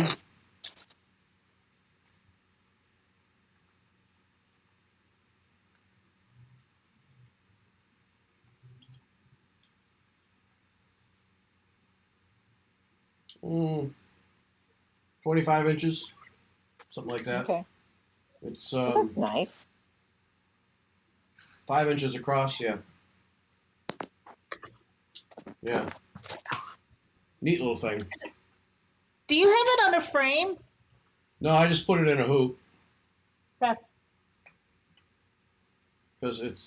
A: 25 inches, something like that.
B: Okay.
A: It's
B: that's nice.
A: 5 inches across. Yeah. Yeah. Neat little thing.
C: Do you have it on a frame?
A: No, I just put it in a hoop.
C: Okay.
A: Because it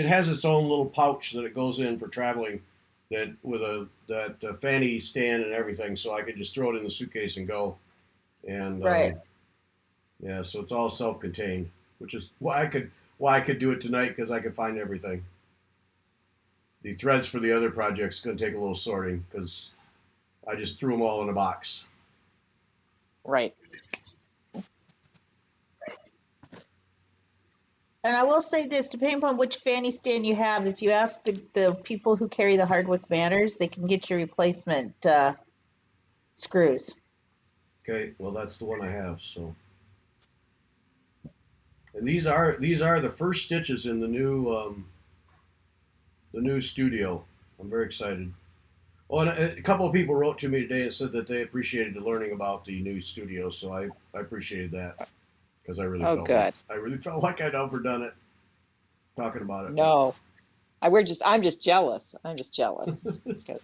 A: has its own little pouch that it goes in for traveling, that with that fanny stand and everything, so I could just throw it in the suitcase and go. And yeah, so it's all self-contained, which is why I could do it tonight, because I could find everything. The threads for the other project's going to take a little sorting because I just threw them all in a box.
B: Right.
C: And I will say this, depending upon which fanny stand you have, if you ask the people who carry the Hardwick banners, they can get you replacement screws.
A: Okay, well, that's the one I have, so. And these are the first stitches in the new studio. I'm very excited. Oh, and a couple of people wrote to me today and said that they appreciated learning about the new studio, so I appreciated that, because I really felt like I'd overdone it talking about it.
B: No, I'm just jealous. I'm just jealous because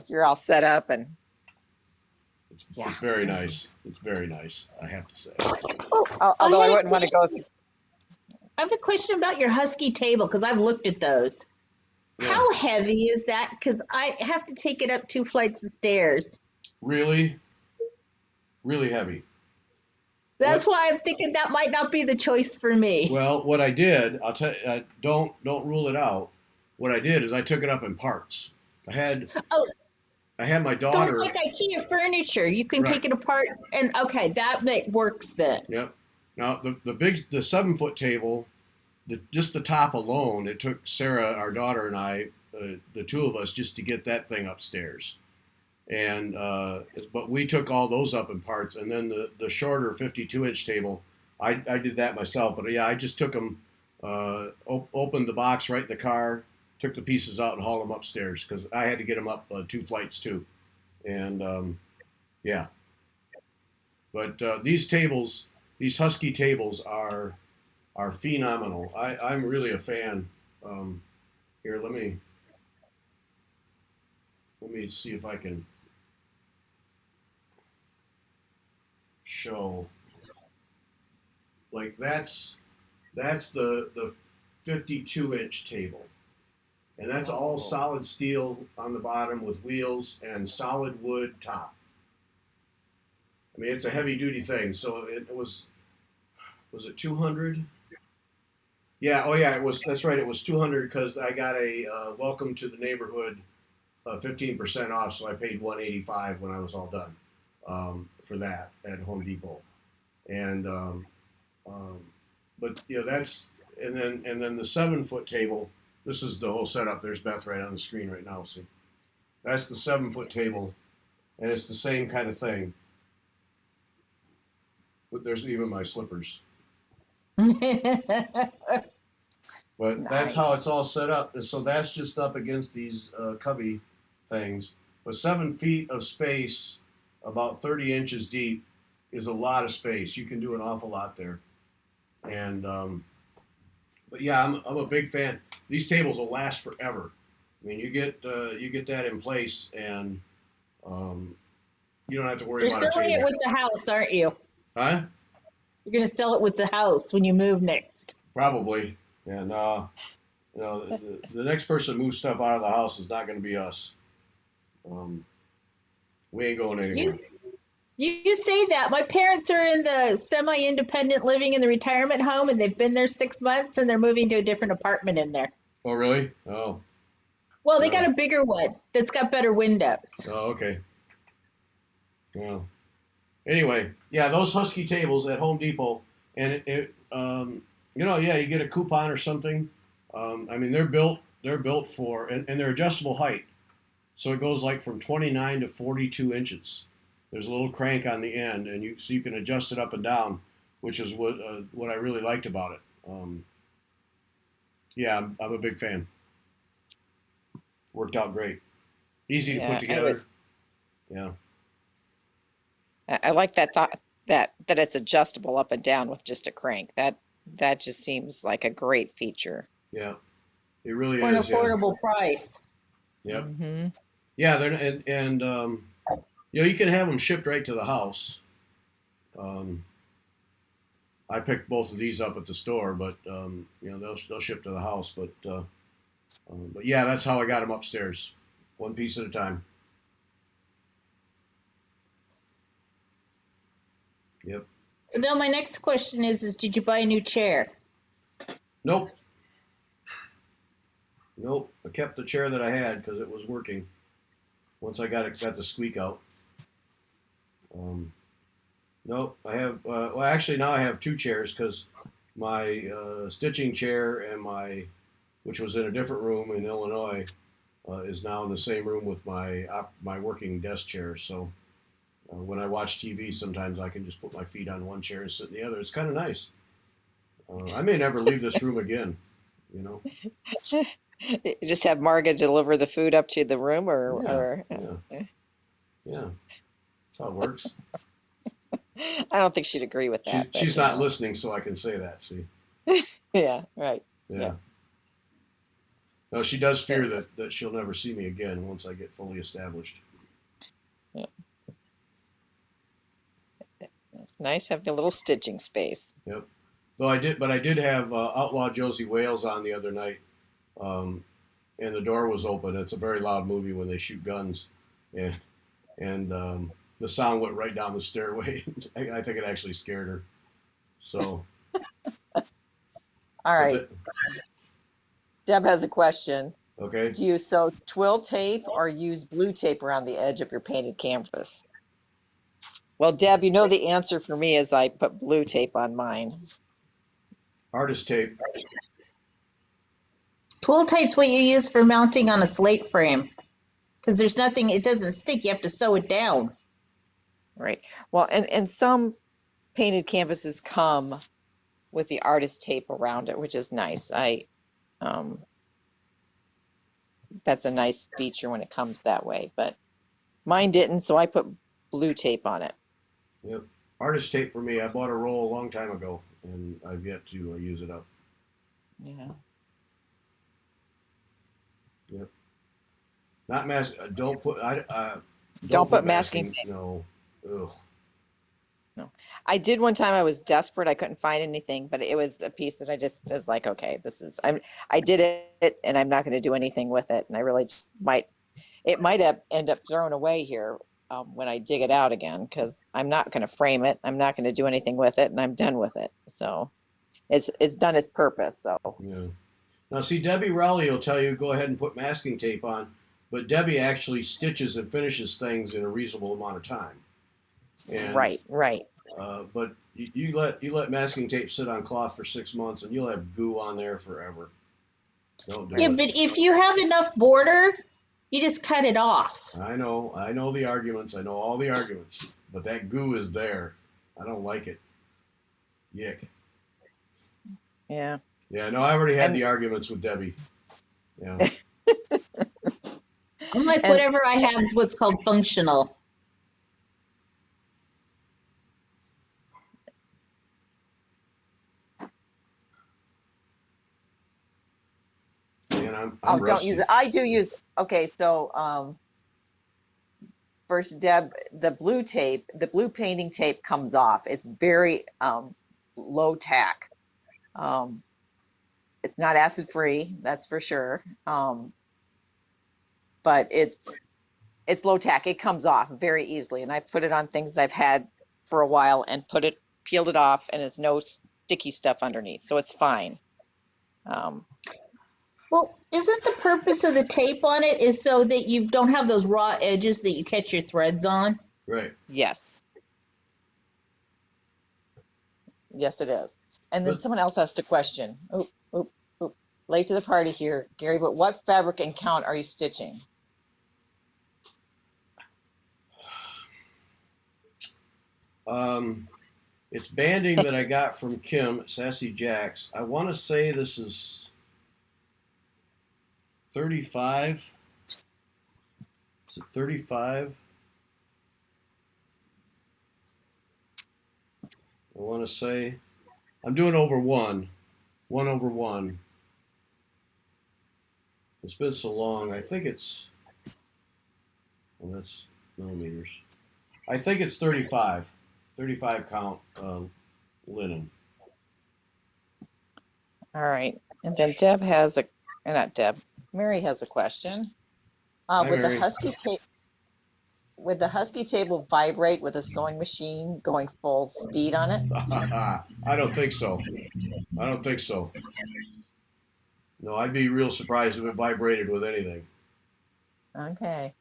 B: you're all set up and.
A: It's very nice. It's very nice, I have to say.
B: Although I wouldn't want to go through.
C: I have a question about your Husky table, because I've looked at those. Yeah. How heavy is that? Because I have to take it up 2 flights of stairs.
A: Really? Really heavy.
C: That's why I'm thinking that might not be the choice for me.
A: Well, what I did, I'll tell you, don't rule it out. What I did is I took it up in parts. I had my daughter.
C: So it's like IKEA furniture. You can take it apart, and okay, that works then.
A: Yep. Now the 7-foot table, just the top alone, it took Sarah, our daughter, and I, the two of us, just to get that thing upstairs. And but we took all those up in parts, and then the shorter 52-inch table, I did that myself. But yeah, I just took them, opened the box right in the car, took the pieces out and hauled them upstairs because I had to get them up 2 flights too. And yeah, but these tables, these Husky tables are phenomenal. I'm really a fan. Here, let me see if I can show. Like that's the 52-inch table, and that's all solid steel on the bottom with wheels and solid wood top. I mean, it's a heavy duty thing. So it was it 200? Yeah. Oh yeah, it was. That's right. It was 200 because I got a welcome to the neighborhood 15% off. So I paid 185 when I was all done for that at Home Depot. And but you know, that's and then the 7-foot table. This is the whole setup. There's Beth right on the screen right now. See, that's the 7-foot table, and it's the same kind of thing. But there's even my slippers. But that's how it's all set up. So that's just up against these cubby things. But 7 feet of space, about 30 inches deep, is a lot of space. You can do an awful lot there. And but yeah, I'm a big fan. These tables will last forever. I mean, you get that in place, and you don't have to worry about it.
C: You're selling it with the house, aren't you?
A: Huh?
C: You're going to sell it with the house when you move next.
A: Probably. And you know, the next person moves stuff out of the house is not going to be us. We ain't going anywhere.
C: You say that. My parents are in the semi-independent living in the retirement home, and they've been there 6 months, and they're moving to a different apartment in there.
A: Oh, really? Oh.
C: Well, they got a bigger one that's got better windows.
A: Oh, okay. Well, anyway, yeah, those Husky tables at Home Depot, and you know, yeah, you get a coupon or something. I mean, they're built for, and they're adjustable height, so it goes like from 29 to 42 inches. There's a little crank on the end, and you can adjust it up and down, which is what I really liked about it. Yeah, I'm a big fan. Worked out great. Easy to put together. Yeah.
B: I like that thought that it's adjustable up and down with just a crank. That just seems like a great feature.
A: Yeah, it really is.
C: For an affordable price.
A: Yep.
B: Mm-hmm.
A: Yeah, they're and you know, you can have them shipped right to the house. I picked both of these up at the store, but you know, they'll ship to the house. But yeah, that's how I got them upstairs, one piece at a time. Yep.
C: So now my next question is did you buy a new chair?
A: Nope. I kept the chair that I had because it was working. Once I got the squeak out. Nope. I have. Well, actually, now I have 2 chairs because my stitching chair and which was in a different room in Illinois, is now in the same room with my working desk chair. So when I watch TV, sometimes I can just put my feet on one chair and sit in the other. It's kind of nice. I may never leave this room again. You know.
B: You just have Marga deliver the food up to the room,
A: yeah. That's how it works.
B: I don't think she'd agree with that.
A: She's not listening, so I can say that. See.
B: Yeah. Right.
A: Yeah. No, she does fear that she'll never see me again once I get fully established.
B: Yeah. It's nice having a little stitching space.
A: Yep. Well, I did have Outlaw Josie Wales on the other night, and the door was open. It's a very loud movie when they shoot guns, and the sound went right down the stairway. I think it actually scared her. So.
B: All right. Deb has a question.
A: Okay.
B: Do you sew twill tape or use blue tape around the edge of your painted canvas? Well, Deb, you know the answer for me is I put blue tape on mine.
A: Artist tape.
C: Twill tape's what you use for mounting on a slate frame. Because there's nothing, it doesn't stick. You have to sew it down.
B: Right. Well, and some painted canvases come with the artist tape around it, which is nice. That's a nice feature when it comes that way, but mine didn't, so I put blue tape on it.
A: Yep. Artist tape for me. I bought a roll a long time ago, and I've yet to use it up.
B: Yeah.
A: Yep. Not mask. Don't put.
B: Don't put masking tape.
A: No. Ugh.
B: No. I did one time. I was desperate. I couldn't find anything, but it was a piece that I just was like, okay, this is. I did it, and I'm not going to do anything with it. And I really just might. It might have end up thrown away here when I dig it out again, because I'm not going to frame it. I'm not going to do anything with it, and I'm done with it. So, it's done its purpose. So.
A: Yeah. Now, see, Debbie Rowley will tell you go ahead and put masking tape on, but Debbie actually stitches and finishes things in a reasonable amount of time. And,
B: right.
A: But you let masking tape sit on cloth for 6 months, and you'll have goo on there forever. Don't do it.
C: Yeah, but if you have enough border, you just cut it off.
A: I know the arguments. I know all the arguments, but that goo is there. I don't like it. Yick.
B: Yeah.
A: Yeah, no, I already had the arguments with Debbie. Yeah.
C: I'm like, whatever I have is what's called functional.
A: And I'm rusty.
B: Don't use it. I do use. Okay, so first, Deb, the blue painting tape comes off. It's very low tack. It's not acid free, that's for sure. But it's low tack. It comes off very easily, and I put it on things I've had for a while and peeled it off, and it's no sticky stuff underneath, so it's fine.
C: Well, isn't the purpose of the tape on it is so that you don't have those raw edges that you catch your threads on?
A: Right.
B: Yes. Yes, it is. And then someone else asked a question. Oop. Late to the party here, Gary, but what fabric and count are you stitching?
A: It's banding that I got from Kim at Sassy Jacks. I want to say this is 35. Is it 35? I want to say I'm doing over 1 over 1. It's been so long. I think it's, well, that's millimeters. I think it's 35 count linen.
B: All right. And then Mary has a question. Would the Husky tape vibrate with a sewing machine going full speed on it?
A: I don't think so. No, I'd be real surprised if it vibrated with anything.
B: Okay.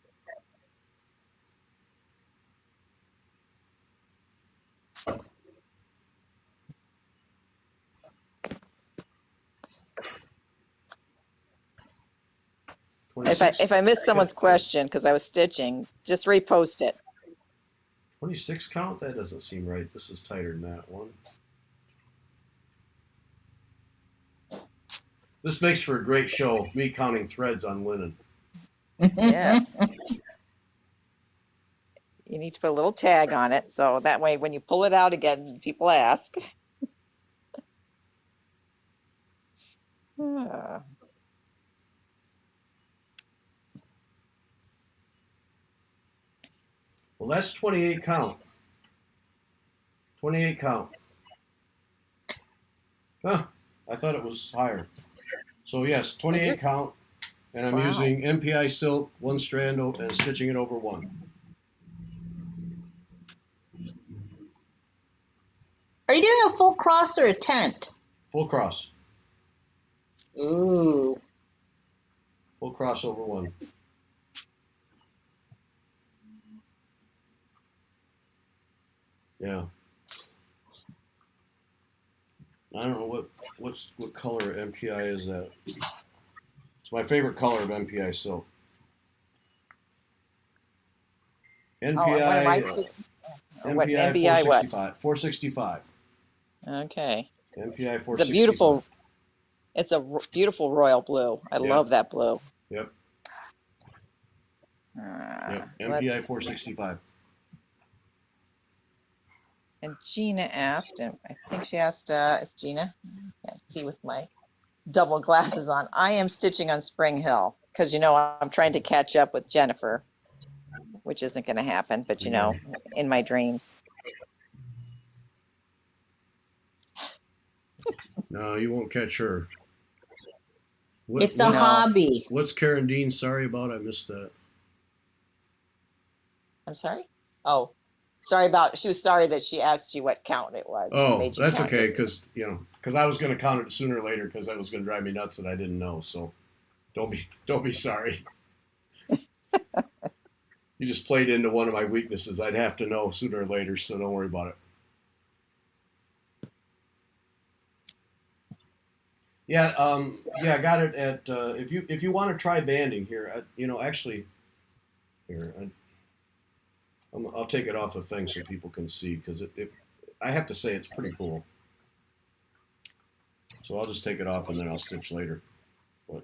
B: If I missed someone's question because I was stitching, just repost it.
A: 26 count? That doesn't seem right. This is tighter than that one. This makes for a great show, me counting threads on linen.
B: Yes. You need to put a little tag on it, so that way when you pull it out again, people ask.
A: Well, that's 28 count. 28 count. Huh, I thought it was higher. So yes, 28 count, and I'm using MPI silk, 1 strand, and stitching it over 1.
C: a full cross or a tent?
A: Full cross.
C: Ooh.
A: Full cross over one. Yeah. I don't know what color MPI is that. It's my favorite color of MPI silk.
B: Oh, what am I
A: MPI
B: stitching? What
A: MPI
B: MPI what?
A: 465.
B: Okay.
A: MPI
B: It's a beautiful.
A: 465.
B: It's a beautiful royal blue. I love that blue.
A: Yep. Yep.
B: Let's
A: MPI 465.
B: And Gina asked, and I think she asked, it's Gina. I can't see with my double glasses on. I am stitching on Spring Hill because, you know, I'm trying to catch up with Jennifer, which isn't going to happen, but, you know, in my dreams.
A: No, you won't catch her.
C: It's a hobby.
A: What's Karen Dean sorry about? I missed that.
B: I'm sorry? Oh, sorry about, she was sorry that she asked you what count it was.
A: Oh, that's okay, because, you know, because I was going to count it sooner or later because that was going to drive me nuts that I didn't know, so don't be sorry. You just played into one of my weaknesses. I'd have to know sooner or later, so don't worry about it. Yeah, I got it at. If you want to try banding here, you know, actually, here I'll take it off the thing so people can see because I have to say it's pretty cool. So I'll just take it off and then I'll stitch later. But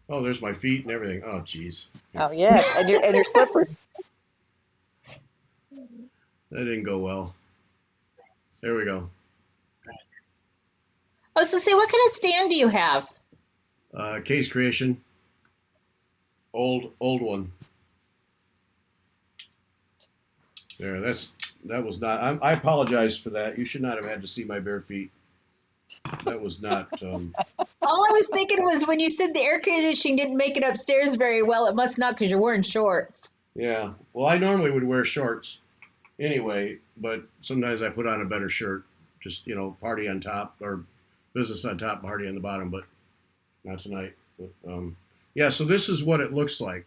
A: oh, there's my feet and everything. Oh, geez.
B: Oh yeah, and your slippers.
A: That didn't go well. There we go.
C: I was going to say, what kind of stand do you have?
A: Case Creation. Old one. There, that was not. I apologize for that. You should not have had to see my bare feet. That was not.
C: All I was thinking was when you said the air conditioning didn't make it upstairs very well, it must not because you're wearing shorts.
A: Yeah. Well, I normally would wear shorts anyway, but sometimes I put on a better shirt. Just, you know, party on top or business on top, party on the bottom, but not tonight. But, yeah, so this is what it looks like.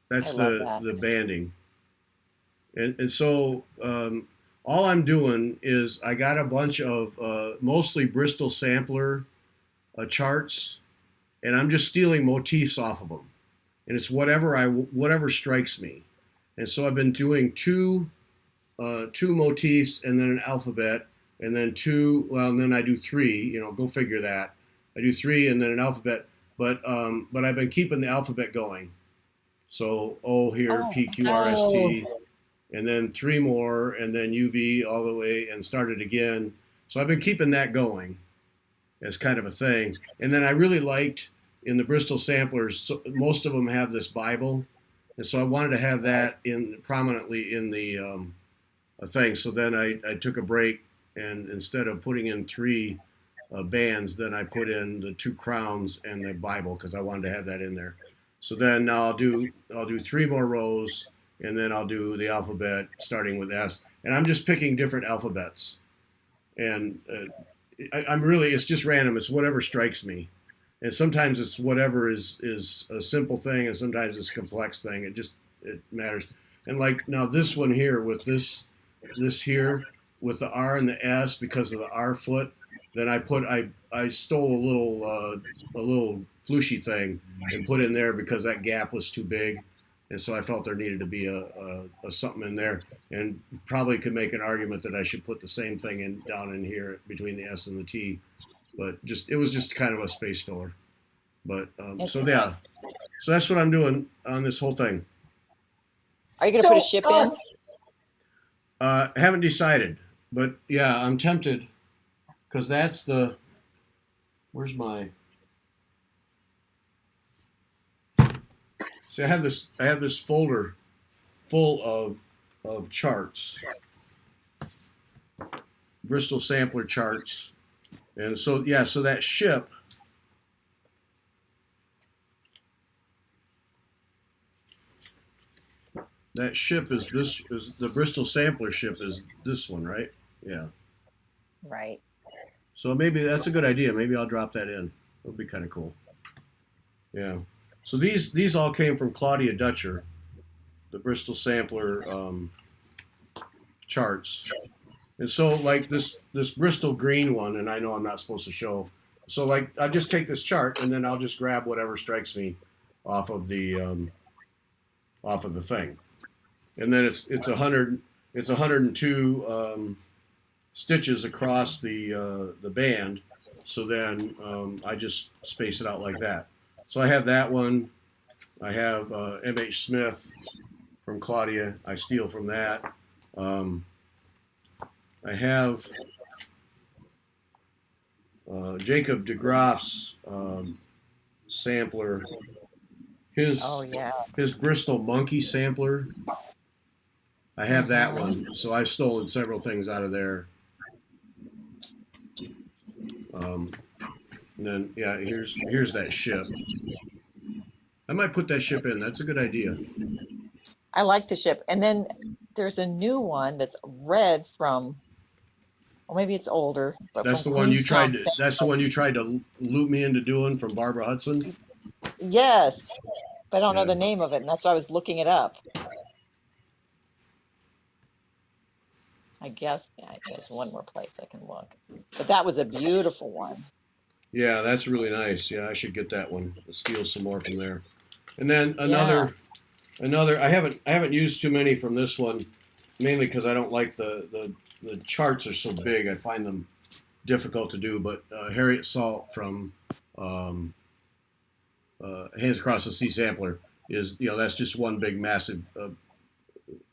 A: That's the banding. And so all I'm doing is I got a bunch of mostly Bristol sampler charts, and I'm just stealing motifs off of them. And it's whatever strikes me. And so I've been doing two motifs and then an alphabet, and then and then I do three, you know, go figure that. I do three and then an alphabet, but I've been keeping the alphabet going. So O here, P, Q, R, S, T, and then three more, and then UV all the way and started again. So I've been keeping that going as kind of a thing. And then I really liked in the Bristol samplers, so most of them have this Bible. And so I wanted to have that prominently in the thing. So then I took a break, and instead of putting in three bands, then I put in the two crowns and the Bible because I wanted to have that in there. So then I'll do three more rows, and then I'll do the alphabet starting with S. And I'm just picking different alphabets. And it's just random. It's whatever strikes me. And sometimes it's whatever is a simple thing, and sometimes it's a complex thing. It matters. And like now this one here with this here with the R and the S because of the R foot, then I stole a little flooshy thing and put in there because that gap was too big, and so I felt there needed to be a something in there, and probably could make an argument that I should put the same thing down in here between the S and the T, but it was just kind of a space filler. But so yeah, so that's what I'm doing on this whole thing.
B: Are you gonna put a ship in?
A: Haven't decided, but yeah, I'm tempted because that's the. Where's my? See, I have this folder full of charts, Bristol sampler charts, and so yeah, so that ship. that ship is this is the Bristol sampler ship is this one, right? Yeah.
B: Right.
A: So maybe that's a good idea. Maybe I'll drop that in. It would be kind of cool. Yeah. So these all came from Claudia Dutcher, the Bristol sampler charts. And so like this Bristol green one, and I know I'm not supposed to show. So like I just take this chart and then I'll just grab whatever strikes me off of the thing, and then it's 102 stitches across the band. So then I just space it out like that. So I have that one. I have M.H. Smith from Claudia. I steal from that. I have Jacob DeGraff's sampler. His
B: Oh yeah.
A: his Bristol Monkey sampler. I have that one. So I've stolen several things out of there. And then yeah, here's that ship. I might put that ship in. That's a good idea.
B: I like the ship. And then there's a new one that's red from, or maybe it's older, but
A: That's
B: from
A: the one you tried.
B: Queenstown.
A: That's the one you tried to loop me into doing from Barbara Hudson.
B: Yes, but I don't know
A: Yeah.
B: the name of it, and that's why I was looking it up. I guess yeah, there's one more place I can look. But that was a beautiful one.
A: Yeah, that's really nice. Yeah, I should get that one. Steal some more from there. And then
B: Yeah.
A: another. I haven't used too many from this one, mainly because I don't like the charts are so big. I find them difficult to do. But Harriet Salt from Hands Across the Sea sampler is that's just one big massive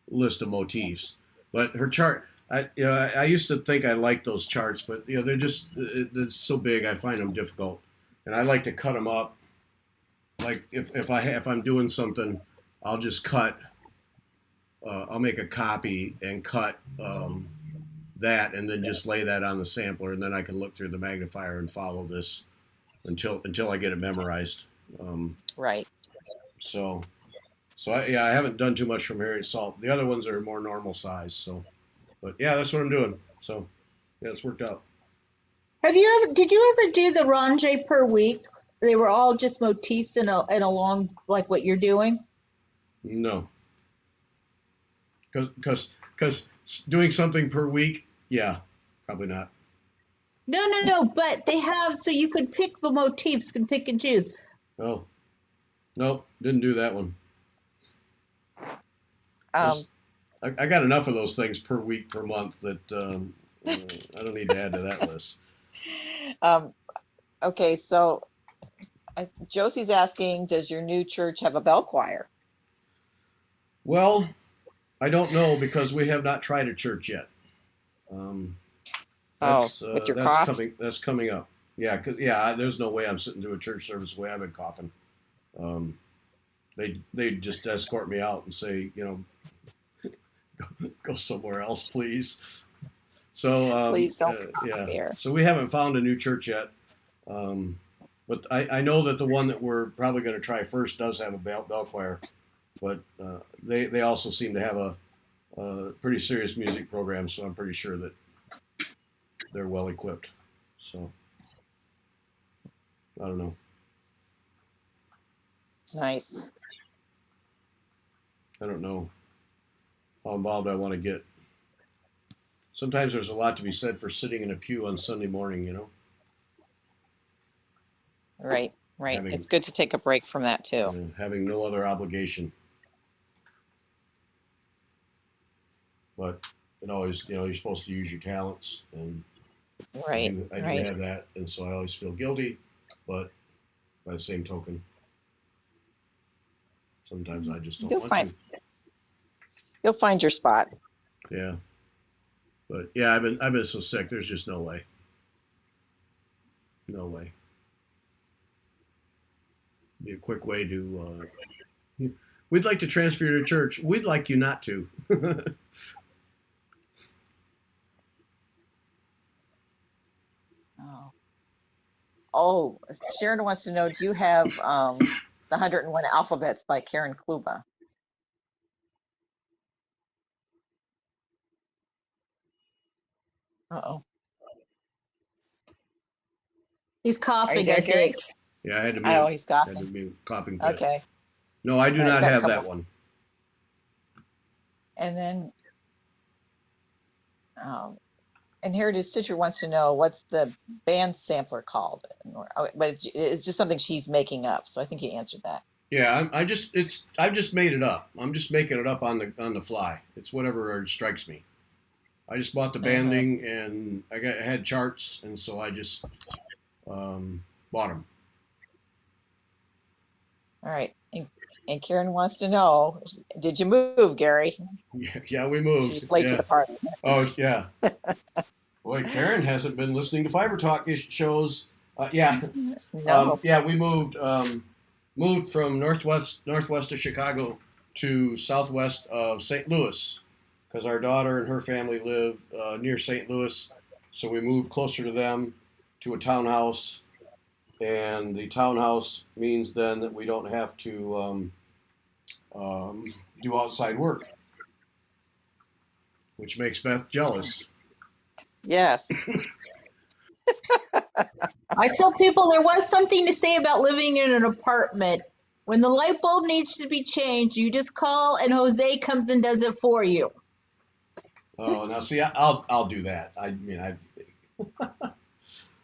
A: list of motifs. But her chart. I used to think I liked those charts, but they're just it's so big. I find them difficult, and I like to cut them up. Like if I'm doing something, I'll just cut. I'll make a copy and cut that, and then just lay that on the sampler, and then I can look through the magnifier and follow this until I get it memorized.
B: Right.
A: So I haven't done too much from Harriet Salt. The other ones are more normal size. So. But yeah, that's what I'm doing. So yeah, it's worked out.
C: Did you ever do the range per week? They were all just motifs in a long, like what you're doing?
A: No. Because doing something per week, yeah, probably not.
C: No. But they have, so you could pick the motifs, can pick and choose.
A: Oh, nope, didn't do that one. I got enough of those things per week, per month that I don't need to add to that list.
B: Okay, so Josie's asking, does your new church have a bell choir?
A: Well, I don't know because we have not tried a church yet.
B: With your cough?
A: That's coming up. Yeah, there's no way I'm sitting through a church service the way I've been coughing. They just escort me out and say, go somewhere else, please. So
B: please don't.
A: Yeah. So we haven't found a new church yet, but I know that the one that we're probably going to try first does have a bell choir, but they also seem to have a pretty serious music program, so I'm pretty sure that they're well equipped. So I don't know.
B: Nice.
A: I don't know how involved I want to get. Sometimes there's a lot to be said for sitting in a pew on Sunday morning,
B: Right. It's good to take a break from that too.
A: Having no other obligation. But it always, you're supposed to use your talents, and
B: right.
A: I do have that, and so I always feel guilty. But by the same token, sometimes I just don't want to.
B: You'll find your spot.
A: Yeah. But yeah, I've been so sick. There's just no way. No way. Be a quick way to. We'd like to transfer you to church. We'd like you not to.
B: Oh, Sharon wants to know, do you have the 101 Alphabets by Karen Kluba? Uh-oh.
C: He's
B: Are you
C: coughing,
B: there,
C: I
B: Gary?
C: think.
A: Yeah, I had to
B: Oh,
A: mute.
B: he's
A: Had to
B: coughing.
A: mute. Coughing fit.
B: Okay.
A: No, I do
B: All right, we
A: not
B: got a
A: have that
B: couple.
A: one.
B: And then, and Heritage Stitcher wants to know what's the band sampler called, but it's just something she's making up. So I think you answered that.
A: Yeah, I've just made it up. I'm just making it up on the fly. It's whatever strikes me. I just bought the banding and I had charts, and so I just bought them.
B: All right. And Karen wants to know, did you move, Gary?
A: Yeah, we moved.
B: She's late to the party.
A: Oh, yeah. Boy, Karen hasn't been listening to Fiber Talk shows. Yeah.
B: No.
A: Yeah, we moved from northwest of Chicago to southwest of St. Louis because our daughter and her family live near St. Louis. So we moved closer to them to a townhouse. And the townhouse means then that we don't have to do outside work, which makes Beth jealous.
B: Yes.
C: I tell people there was something to say about living in an apartment. When the light bulb needs to be changed, you just call and Jose comes and does it for you.
A: Oh, now see, I'll do that. I mean,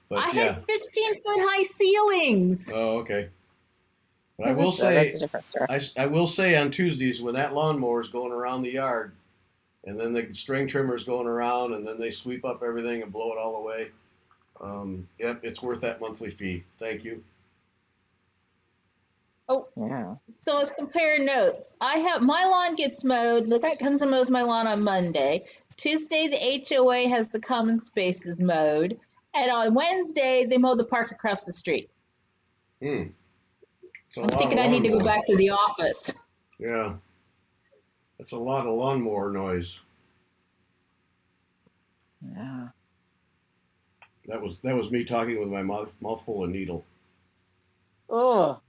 A: but
C: I
A: yeah.
C: had 15-foot high ceilings.
A: Oh, okay. But I will say,
B: that's a different story.
A: I will say on Tuesdays when that lawnmower is going around the yard, and then the string trimmer is going around, and then they sweep up everything and blow it all away. Yep, it's worth that monthly fee. Thank you.
C: Oh,
B: yeah.
C: So let's compare notes. I have my lawn gets mowed. The guy comes and mows my lawn on Monday. Tuesday, the HOA has the common spaces mowed, and on Wednesday they mow the park across the street. I'm thinking I need to go back to the office.
A: Yeah, that's a lot of lawnmower noise.
B: Yeah.
A: That was me talking with my mouth full of needle.
B: Oh.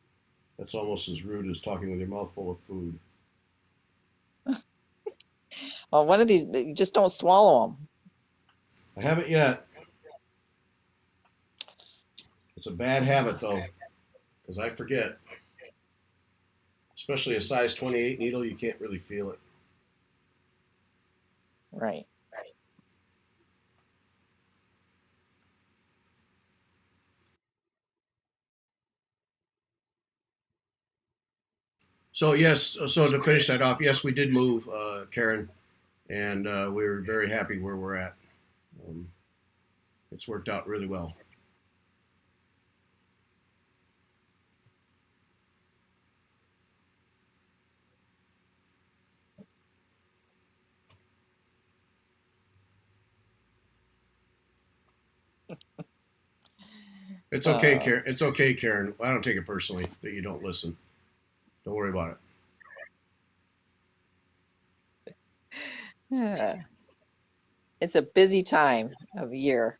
A: That's almost as rude as talking with your mouth full of food.
B: Well, one of these, you just don't swallow them.
A: I haven't yet. It's a bad habit though, because I forget. Especially a size 28 needle, you can't really feel it.
B: Right.
A: So yes, so to finish that off, yes, we did move, Karen, and we're very happy where we're at. It's worked out really well. It's okay, Karen. It's okay, Karen. I don't take it personally that you don't listen. Don't worry about
B: it. Yeah. It's a busy time of year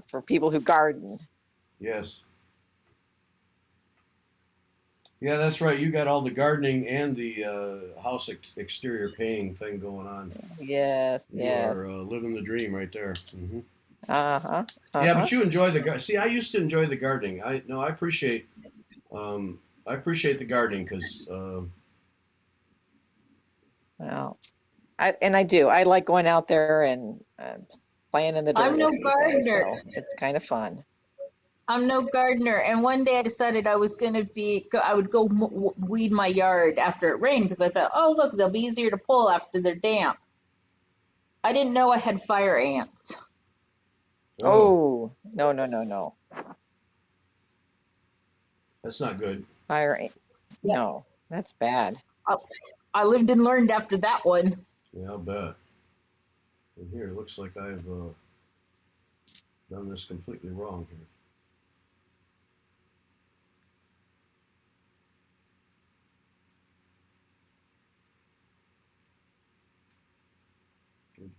B: for people who garden.
A: Yes. Yeah, that's right. You got all the gardening and the house exterior painting thing going on.
B: Yes,
A: you are living the dream right there. Mm-hmm. Yeah, but you enjoy the see. I used to enjoy the gardening. I appreciate the gardening because.
B: Well, I do. I like going out there and playing in the dirt.
C: I'm no gardener.
B: So it's kind of fun.
C: I'm no gardener, and one day I decided I would go weed my yard after it rained because I thought, oh look, they'll be easier to pull after they're damp. I didn't know I had fire ants.
B: Oh, no.
A: That's not good.
B: Fire ant. Yeah. No, that's bad.
C: I lived and learned after that one.
A: Yeah, I'll bet. And here, it looks like I've done this completely wrong here.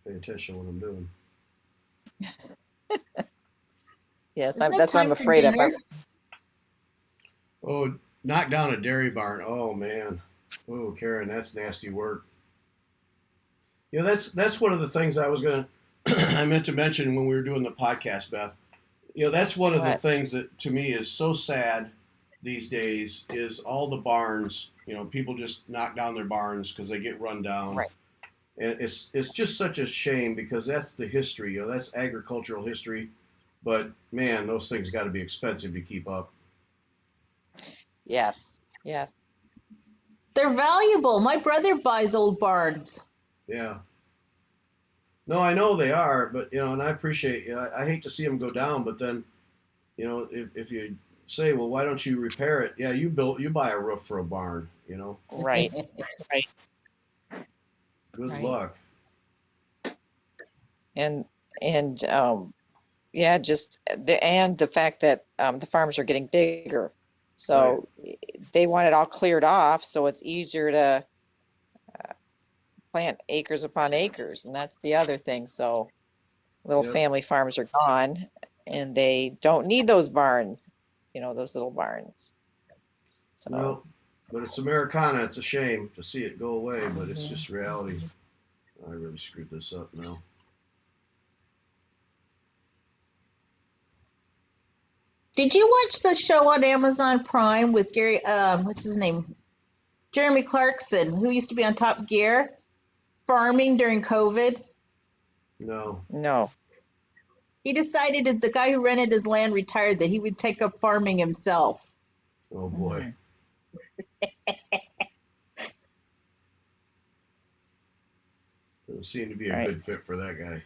A: Pay attention to what I'm doing.
B: Yes, that's what I'm afraid of.
A: Oh, knock down a dairy barn. Oh man. Oh, Karen, that's nasty work. Yeah, that's one of the things I was gonna I meant to mention when we were doing the podcast, Beth, that's one of the things that to me is so sad these days is all the barns, people just knock down their barns because they get run down.
B: Right.
A: And it's just such a shame because that's the history, that's agricultural history. But man, those things got to be expensive to keep up.
B: Yes. Yes.
C: They're valuable. My brother buys old barns.
A: Yeah. No, I know they are, but and I appreciate. I hate to see them go down, but then, if you say, well, why don't you repair it? Yeah, you buy a roof for a barn.
B: Right. Right.
A: Good luck.
B: And yeah, just the fact that the farms are getting bigger, so they want it all cleared off, so it's easier to plant acres upon acres, and that's the other thing. So little family farms are gone, and they don't need those barns, those little barns. So.
A: No, but it's Americana. It's a shame to see it go away, but it's just reality. I really screwed this up now.
C: Did you watch the show on Amazon Prime with Gary, what's his name? Jeremy Clarkson, who used to be on Top Gear, farming during COVID?
A: No.
C: He decided that the guy who rented his land retired, that he would take up farming himself.
A: Oh boy. Doesn't seem to be a good fit for that guy.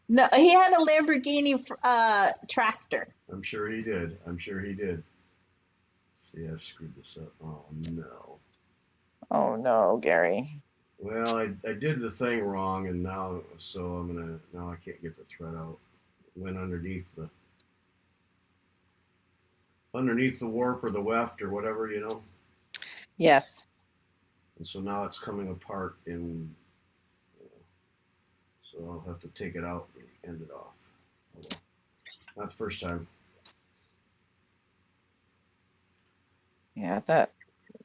C: No, he had a Lamborghini tractor.
A: I'm sure he did. See, I've screwed this up. Oh no.
B: Oh no, Gary.
A: Well, I did the thing wrong, and now I can't get the thread out. It went underneath the warp or the weft or whatever,
B: Yes.
A: And so now it's coming apart so I'll have to take it out and end it off. Oh, well. Not the first time.
B: Yeah, that.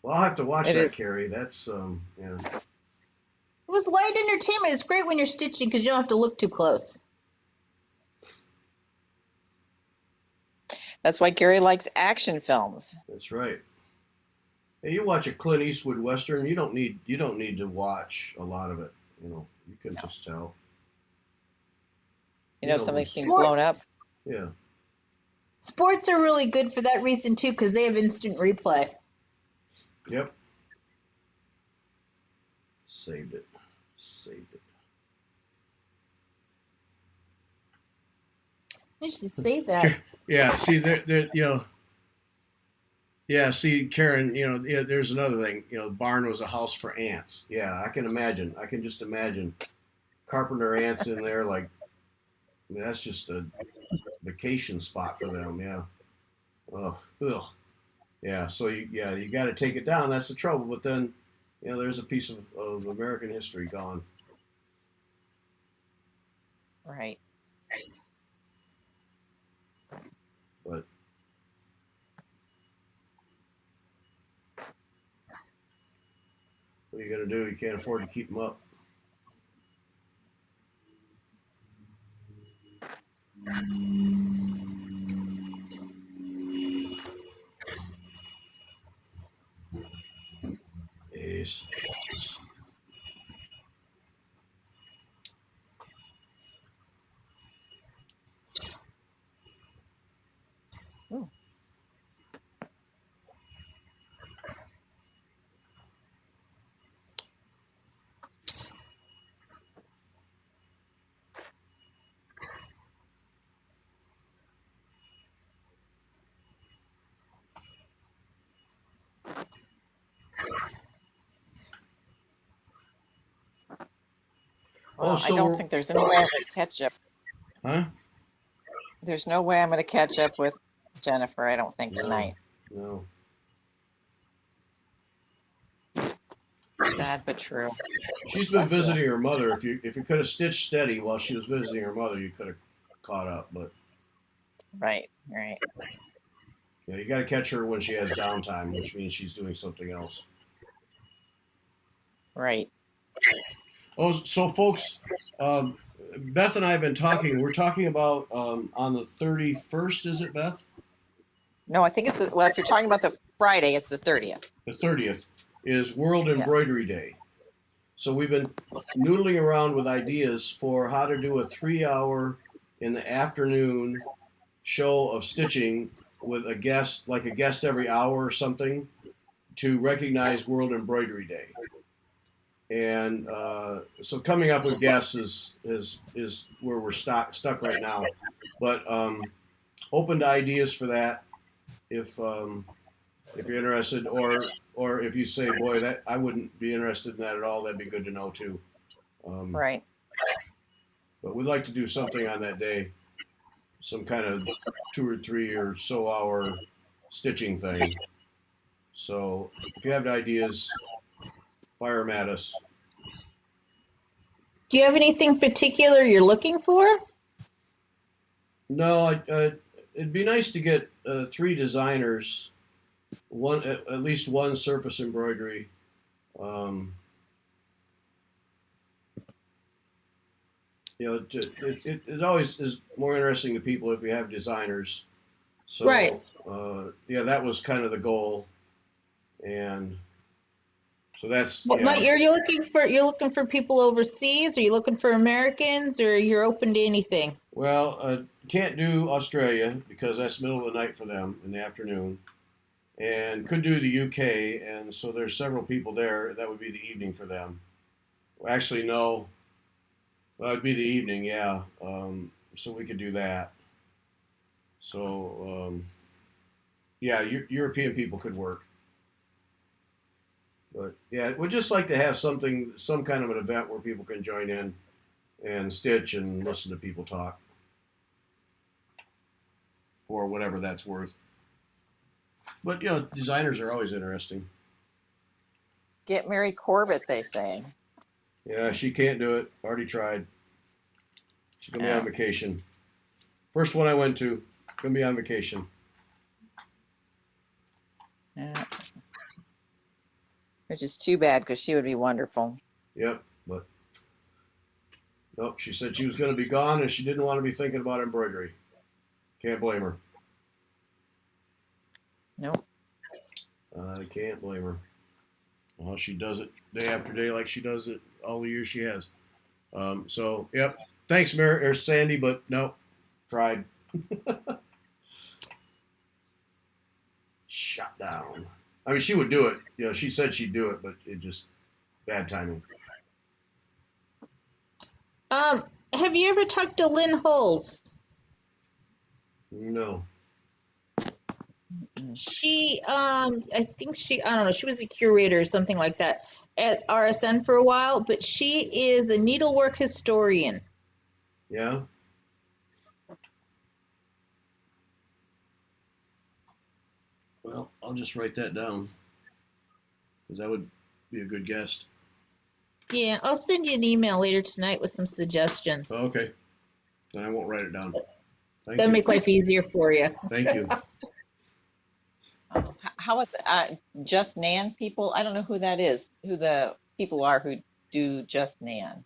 A: Well, I'll have to watch that, Carrie. That's yeah.
C: It was light entertainment. It's great when you're stitching because you don't have to look too close.
A: That's
B: why Gary likes action films.
A: That's right. Hey, you watch a Clint Eastwood Western, you don't need to watch a lot of it. You can just tell.
B: Something's being blown up.
A: Yeah.
C: Sports are really good for that reason too, because they have instant replay.
A: Yep. Saved it.
C: I should say that.
A: Yeah, see, there, Yeah, see, Karen, there's another thing. Barn was a house for ants. Yeah, I can imagine. I can just imagine carpenter ants in there. That's just a vacation spot for them. Yeah. Oh, ugh. Yeah. So you got to take it down. That's the trouble. But then, there's a piece of American history gone.
B: Right.
A: But what are you going to do? You can't afford to keep them up. Yes.
B: Well, I don't think there's any way I'm going to catch up.
A: Huh?
B: There's no way I'm going to catch up with Jennifer, I don't think, tonight.
A: No.
B: Sad but true.
A: She's been visiting her mother. If you could have stitched steady while she was visiting her mother, you could have caught up. But
B: right.
A: Yeah, you got to catch her when she has downtime, which means she's doing something else.
B: Right.
A: Oh, so folks, Beth and I have been talking. We're talking about on the 31st, is it, Beth?
B: No, I think it's well, if you're talking about the Friday, it's the 30th.
A: The 30th is World
B: Yeah.
A: Embroidery Day. So we've been noodling around with ideas for how to do a 3-hour in the afternoon show of stitching with a guest, like a guest every hour or something, to recognize World Embroidery Day. And so coming up with guests is where we're stuck right now. But open to ideas for that if you're interested, or if you say, boy, that I wouldn't be interested in that at all, that'd be good to know too.
B: Right.
A: But we'd like to do something on that day, some kind of 2 or 3 or so hour stitching thing. So if you have ideas, fire them at us.
C: Do you have anything particular you're looking for?
A: No, it'd be nice to get 3 designers, one at least one surface embroidery. It always is more interesting to people if you have designers. So,
C: right.
A: Yeah, that was kind of the goal, and so that's.
C: What are you looking for? You're looking for people overseas? Are you looking for Americans, or you're open to anything?
A: Well, can't do Australia because that's middle of the night for them in the afternoon, and could do the UK, and so there's several people there. That would be the evening for them. Actually, no. Well, it'd be the evening, yeah. So we could do that. So, yeah, European people could work. But yeah, we'd just like to have some kind of an event where people can join in and stitch and listen to people talk for whatever that's worth. But, designers are always interesting.
B: Get Mary Corbett, they say.
A: Yeah, she can't do it. Already tried. She's going to be on vacation. First one I went to, going to be on vacation.
B: Yeah. Which is too bad because she would be wonderful.
A: Yep, but nope, she said she was going to be gone and she didn't want to be thinking about embroidery. Can't blame her.
B: Nope.
A: I can't blame her. Well, she does it day after day like she does it all the years she has. So, yep. Thanks, Mary or Sandy, but nope. Tried. Shut down. I mean, she would do it. She said she'd do it, but it just bad timing.
C: Have you ever talked to Lynn Hulls?
A: No.
C: She, I think I don't know, she was a curator or something like that at RSN for a while, but she is a needlework historian.
A: Yeah. Well, I'll just write that down because that would be a good guest.
C: Yeah, I'll send you an email later tonight with some suggestions.
A: Oh, okay. Then I won't write it down.
C: That'll make life easier for you.
A: Thank you.
B: How about Just Nan people? I don't know who that is, who the people are who do Just Nan.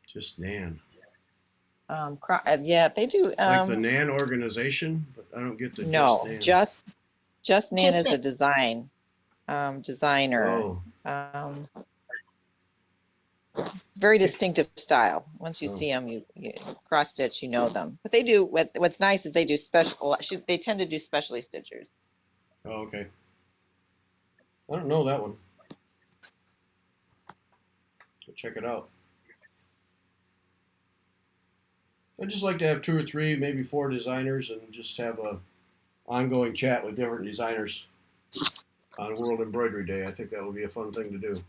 A: Just Nan.
B: Yeah, they do.
A: Like the Nan organization, but I don't get the
B: no,
A: Just Nan.
B: Just Nan is a designer.
A: Oh.
B: Very distinctive style. Once you see them, you cross stitch, you know them. But they do. What's nice is they do special. They tend to do specialty stitchers.
A: Oh, okay. I don't know that one. So check it out. I'd just like to have 2 or 3, maybe 4 designers, and just have a ongoing chat with different designers on World Embroidery Day. I think that would be a fun thing to do.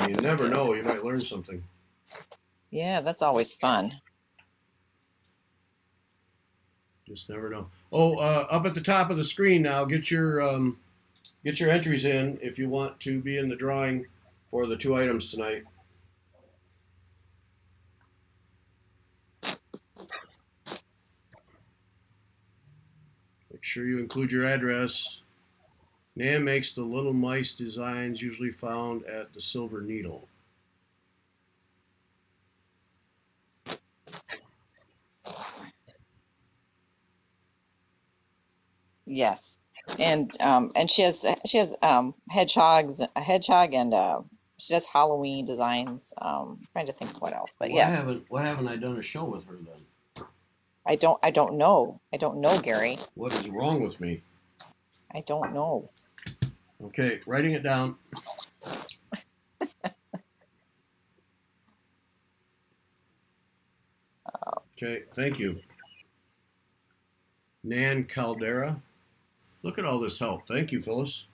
A: You never know, you might learn something.
B: Yeah, that's always fun.
A: Just never know. Oh, up at the top of the screen now, get your entries in if you want to be in the drawing for the 2 items tonight. Make sure you include your address. Nan makes the little mice designs usually found at the Silver Needle.
B: Yes, and she has hedgehogs, a hedgehog, and she does Halloween designs. Trying to think what else, but yes.
A: Why haven't I done a show with her then?
B: I don't know. I don't know, Gary.
A: What is wrong with me?
B: I don't know.
A: Okay, writing it down. Okay, thank you. Nan Caldera. Look at all this help. Thank you, Phyllis.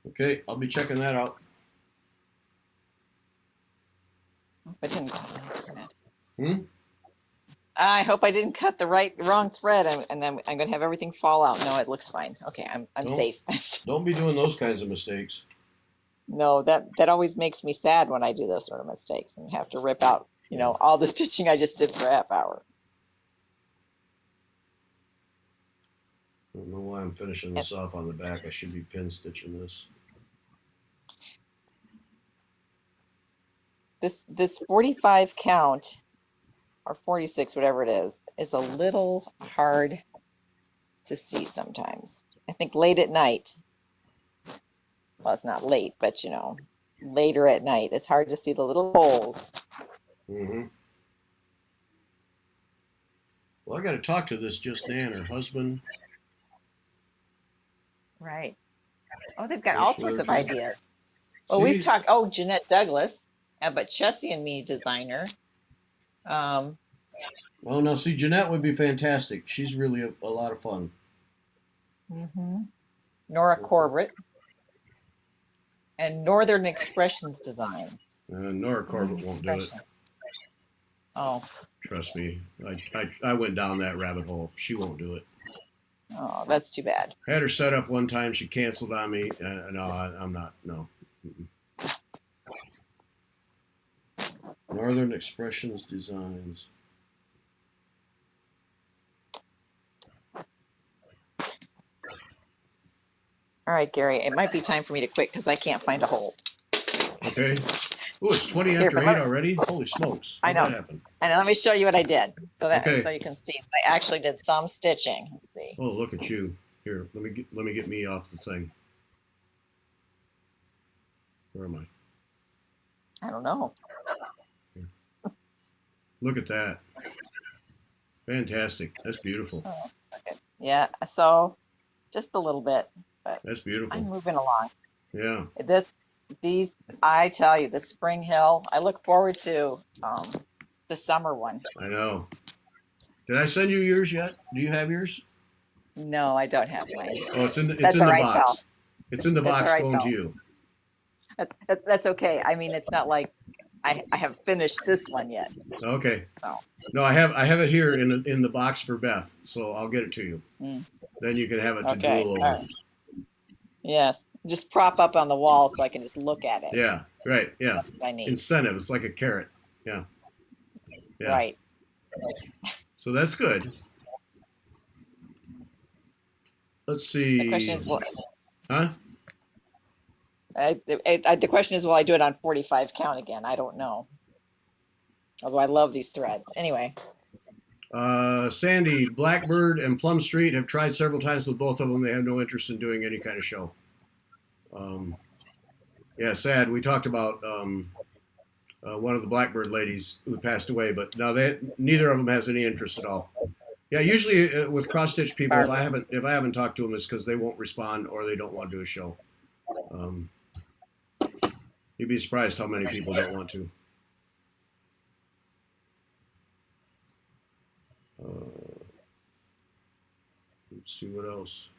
A: Okay, I'll be checking that out.
B: I hope I didn't cut the wrong thread, and I'm going to have everything fall out. No, it looks fine. Okay, I'm safe.
A: Don't be doing those kinds of mistakes.
B: No, that always makes me sad when I do those sort of mistakes and have to rip out, all the stitching I just did for a half hour.
A: I don't know why I'm finishing this off on the back. I should be pin stitching this.
B: This 45 count or 46, whatever it is a little hard to see sometimes. I think late at night. Well, it's not late, but later at night, it's hard to see the little holes.
A: Mm-hmm. Well, I got to talk to this Just Nan, her husband.
B: Right. Oh, they've got all sorts of ideas. Well, we've talked. Oh, Jeanette Douglas, but Chessie and Me designer.
A: Well, now see, Jeanette would be fantastic. She's really a lot of fun.
B: Mm-hmm. Nora Corbett. And Northern Expressions Designs.
A: Nora Corbett won't do it.
B: Oh.
A: Trust me. I went down that rabbit hole. She won't do it.
B: Oh, that's too bad.
A: Had her set up one time. She canceled on me. No, I'm not. No. Mm-mm. Northern Expressions Designs.
B: All right, Gary, it might be time for me to quit because I can't find a hole.
A: Okay. Oh, it's 20 after 8 already? Holy smokes.
B: I know.
A: What happened?
B: And let me show you what I did so you can see. I actually did some stitching. Let's see.
A: Oh, look at you. Here, let me get me off the thing. Where am I?
B: I don't know.
A: Here. Look at that. Fantastic. That's beautiful.
B: Oh, okay. Yeah, so just a little bit. But
A: that's beautiful.
B: I'm moving along.
A: Yeah.
B: I tell you, the Spring Hill, I look forward to the summer one.
A: I know. Did I send you yours yet? Do you have yours?
B: No, I don't have mine.
A: Oh, it's in the box. Pal. It's in the box going to you.
B: That's okay. I mean, it's not like I have finished this one yet.
A: Okay.
B: So.
A: No, I have it here in the box for Beth, so I'll get it to you. Then you can have it to drool over.
B: Right. Yes, just prop up on the wall so I can just look at it.
A: Yeah, right. Yeah.
B: That's what I need.
A: Incentive. It's like a carrot. Yeah. Yeah.
B: Right.
A: So that's good. Let's see.
B: The question is,
A: huh?
B: The question is, will I do it on 45 count again? I don't know. Although I love these threads. Anyway.
A: Sandy, Blackbird and Plum Street have tried several times with both of them. They have no interest in doing any kind of show. Yeah, sad. We talked about one of the Blackbird ladies who passed away, but now neither of them has any interest at all. Yeah, usually with cross stitch people, if I haven't talked to them, it's because they won't respond or they don't want to do a show. You'd be surprised how many people don't want to. Let's see what else.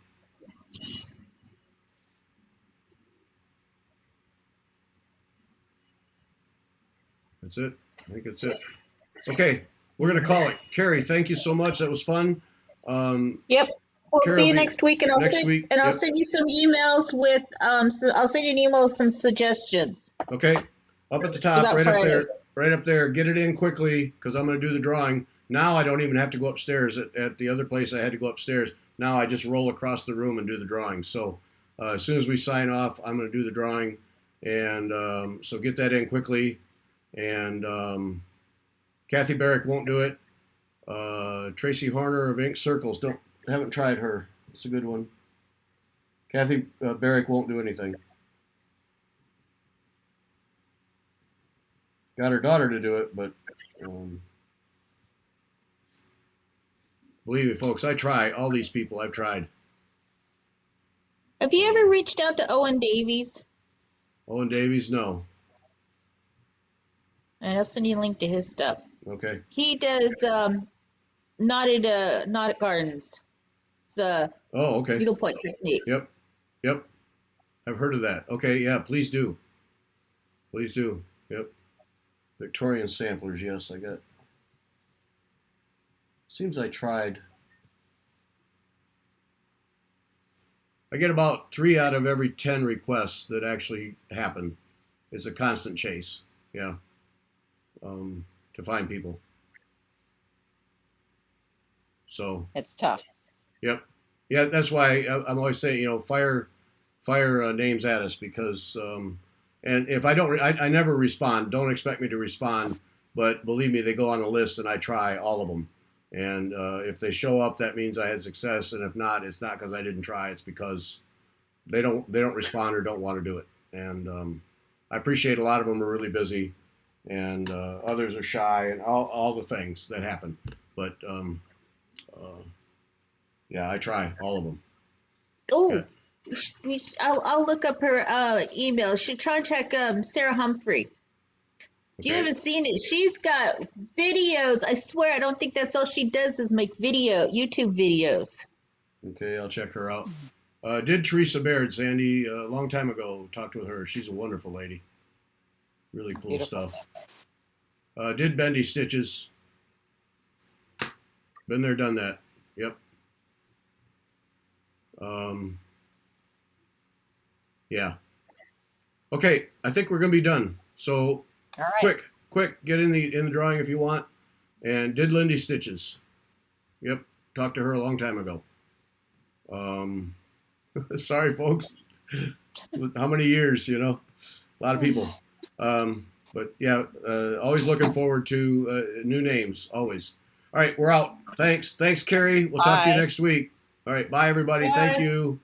A: That's it. I think that's it. Okay, we're gonna call it. Carrie, thank you so much. That was fun.
C: Yep. We'll see you next week, and I'll send you some emails with I'll send you an email with some suggestions.
A: Okay, up at the top, right up there. Get it in quickly because I'm going to do the drawing. Now I don't even have to go upstairs. At the other place, I had to go upstairs. Now I just roll across the room and do the drawing. So as soon as we sign off, I'm going to do the drawing. And so get that in quickly. And Kathy Barrick won't do it. Tracy Horner of Ink Circles. Haven't tried her. It's a good one. Kathy Barrick won't do anything. Got her daughter to do it, but believe me, folks, I try. All these people, I've tried.
C: Have you ever reached out to Owen Davies?
A: Owen Davies, no.
C: And I'll send you a link to his stuff.
A: Okay.
C: He does knotted gardens. It's
A: okay.
C: needlepoint technique.
A: Yep. I've heard of that. Okay, yeah, please do. Please do. Yep. Victorian samplers, yes, I got. Seems I tried. I get about 3 out of every 10 requests that actually happen. It's a constant chase, yeah, to find people. So
B: it's tough.
A: Yep, yeah. That's why I'm always saying, fire names at us, because and if I don't, I never respond. Don't expect me to respond, but believe me, they go on a list and I try all of them. And if they show up, that means I had success. And if not, it's not because I didn't try. It's because they don't respond or don't want to do it. And I appreciate a lot of them are really busy, and others are shy, and all the things that happen. But yeah, I try all of them.
C: Oh, okay. I'll look up her email. Should try and check Sarah Humphrey. If you haven't seen it, she's got videos. I swear, I don't think that's all she does is make YouTube videos.
A: Okay, I'll check her out. Did Teresa Baird, Sandy, a long time ago, talked with her. She's a wonderful lady. Really cool stuff. Did Bendy Stitches. Been there, done that. Yep. Yeah. Okay, I think we're going to be done. So
B: all right.
A: Quick, get in the drawing if you want. And did Lindy Stitches. Yep, talked to her a long time ago. Sorry, folks. How many years, a lot of people. But yeah, always looking forward to new names, always. All right, we're out. Thanks, Carrie. We'll talk to you next week. All right, bye, everybody. Bye. Thank you.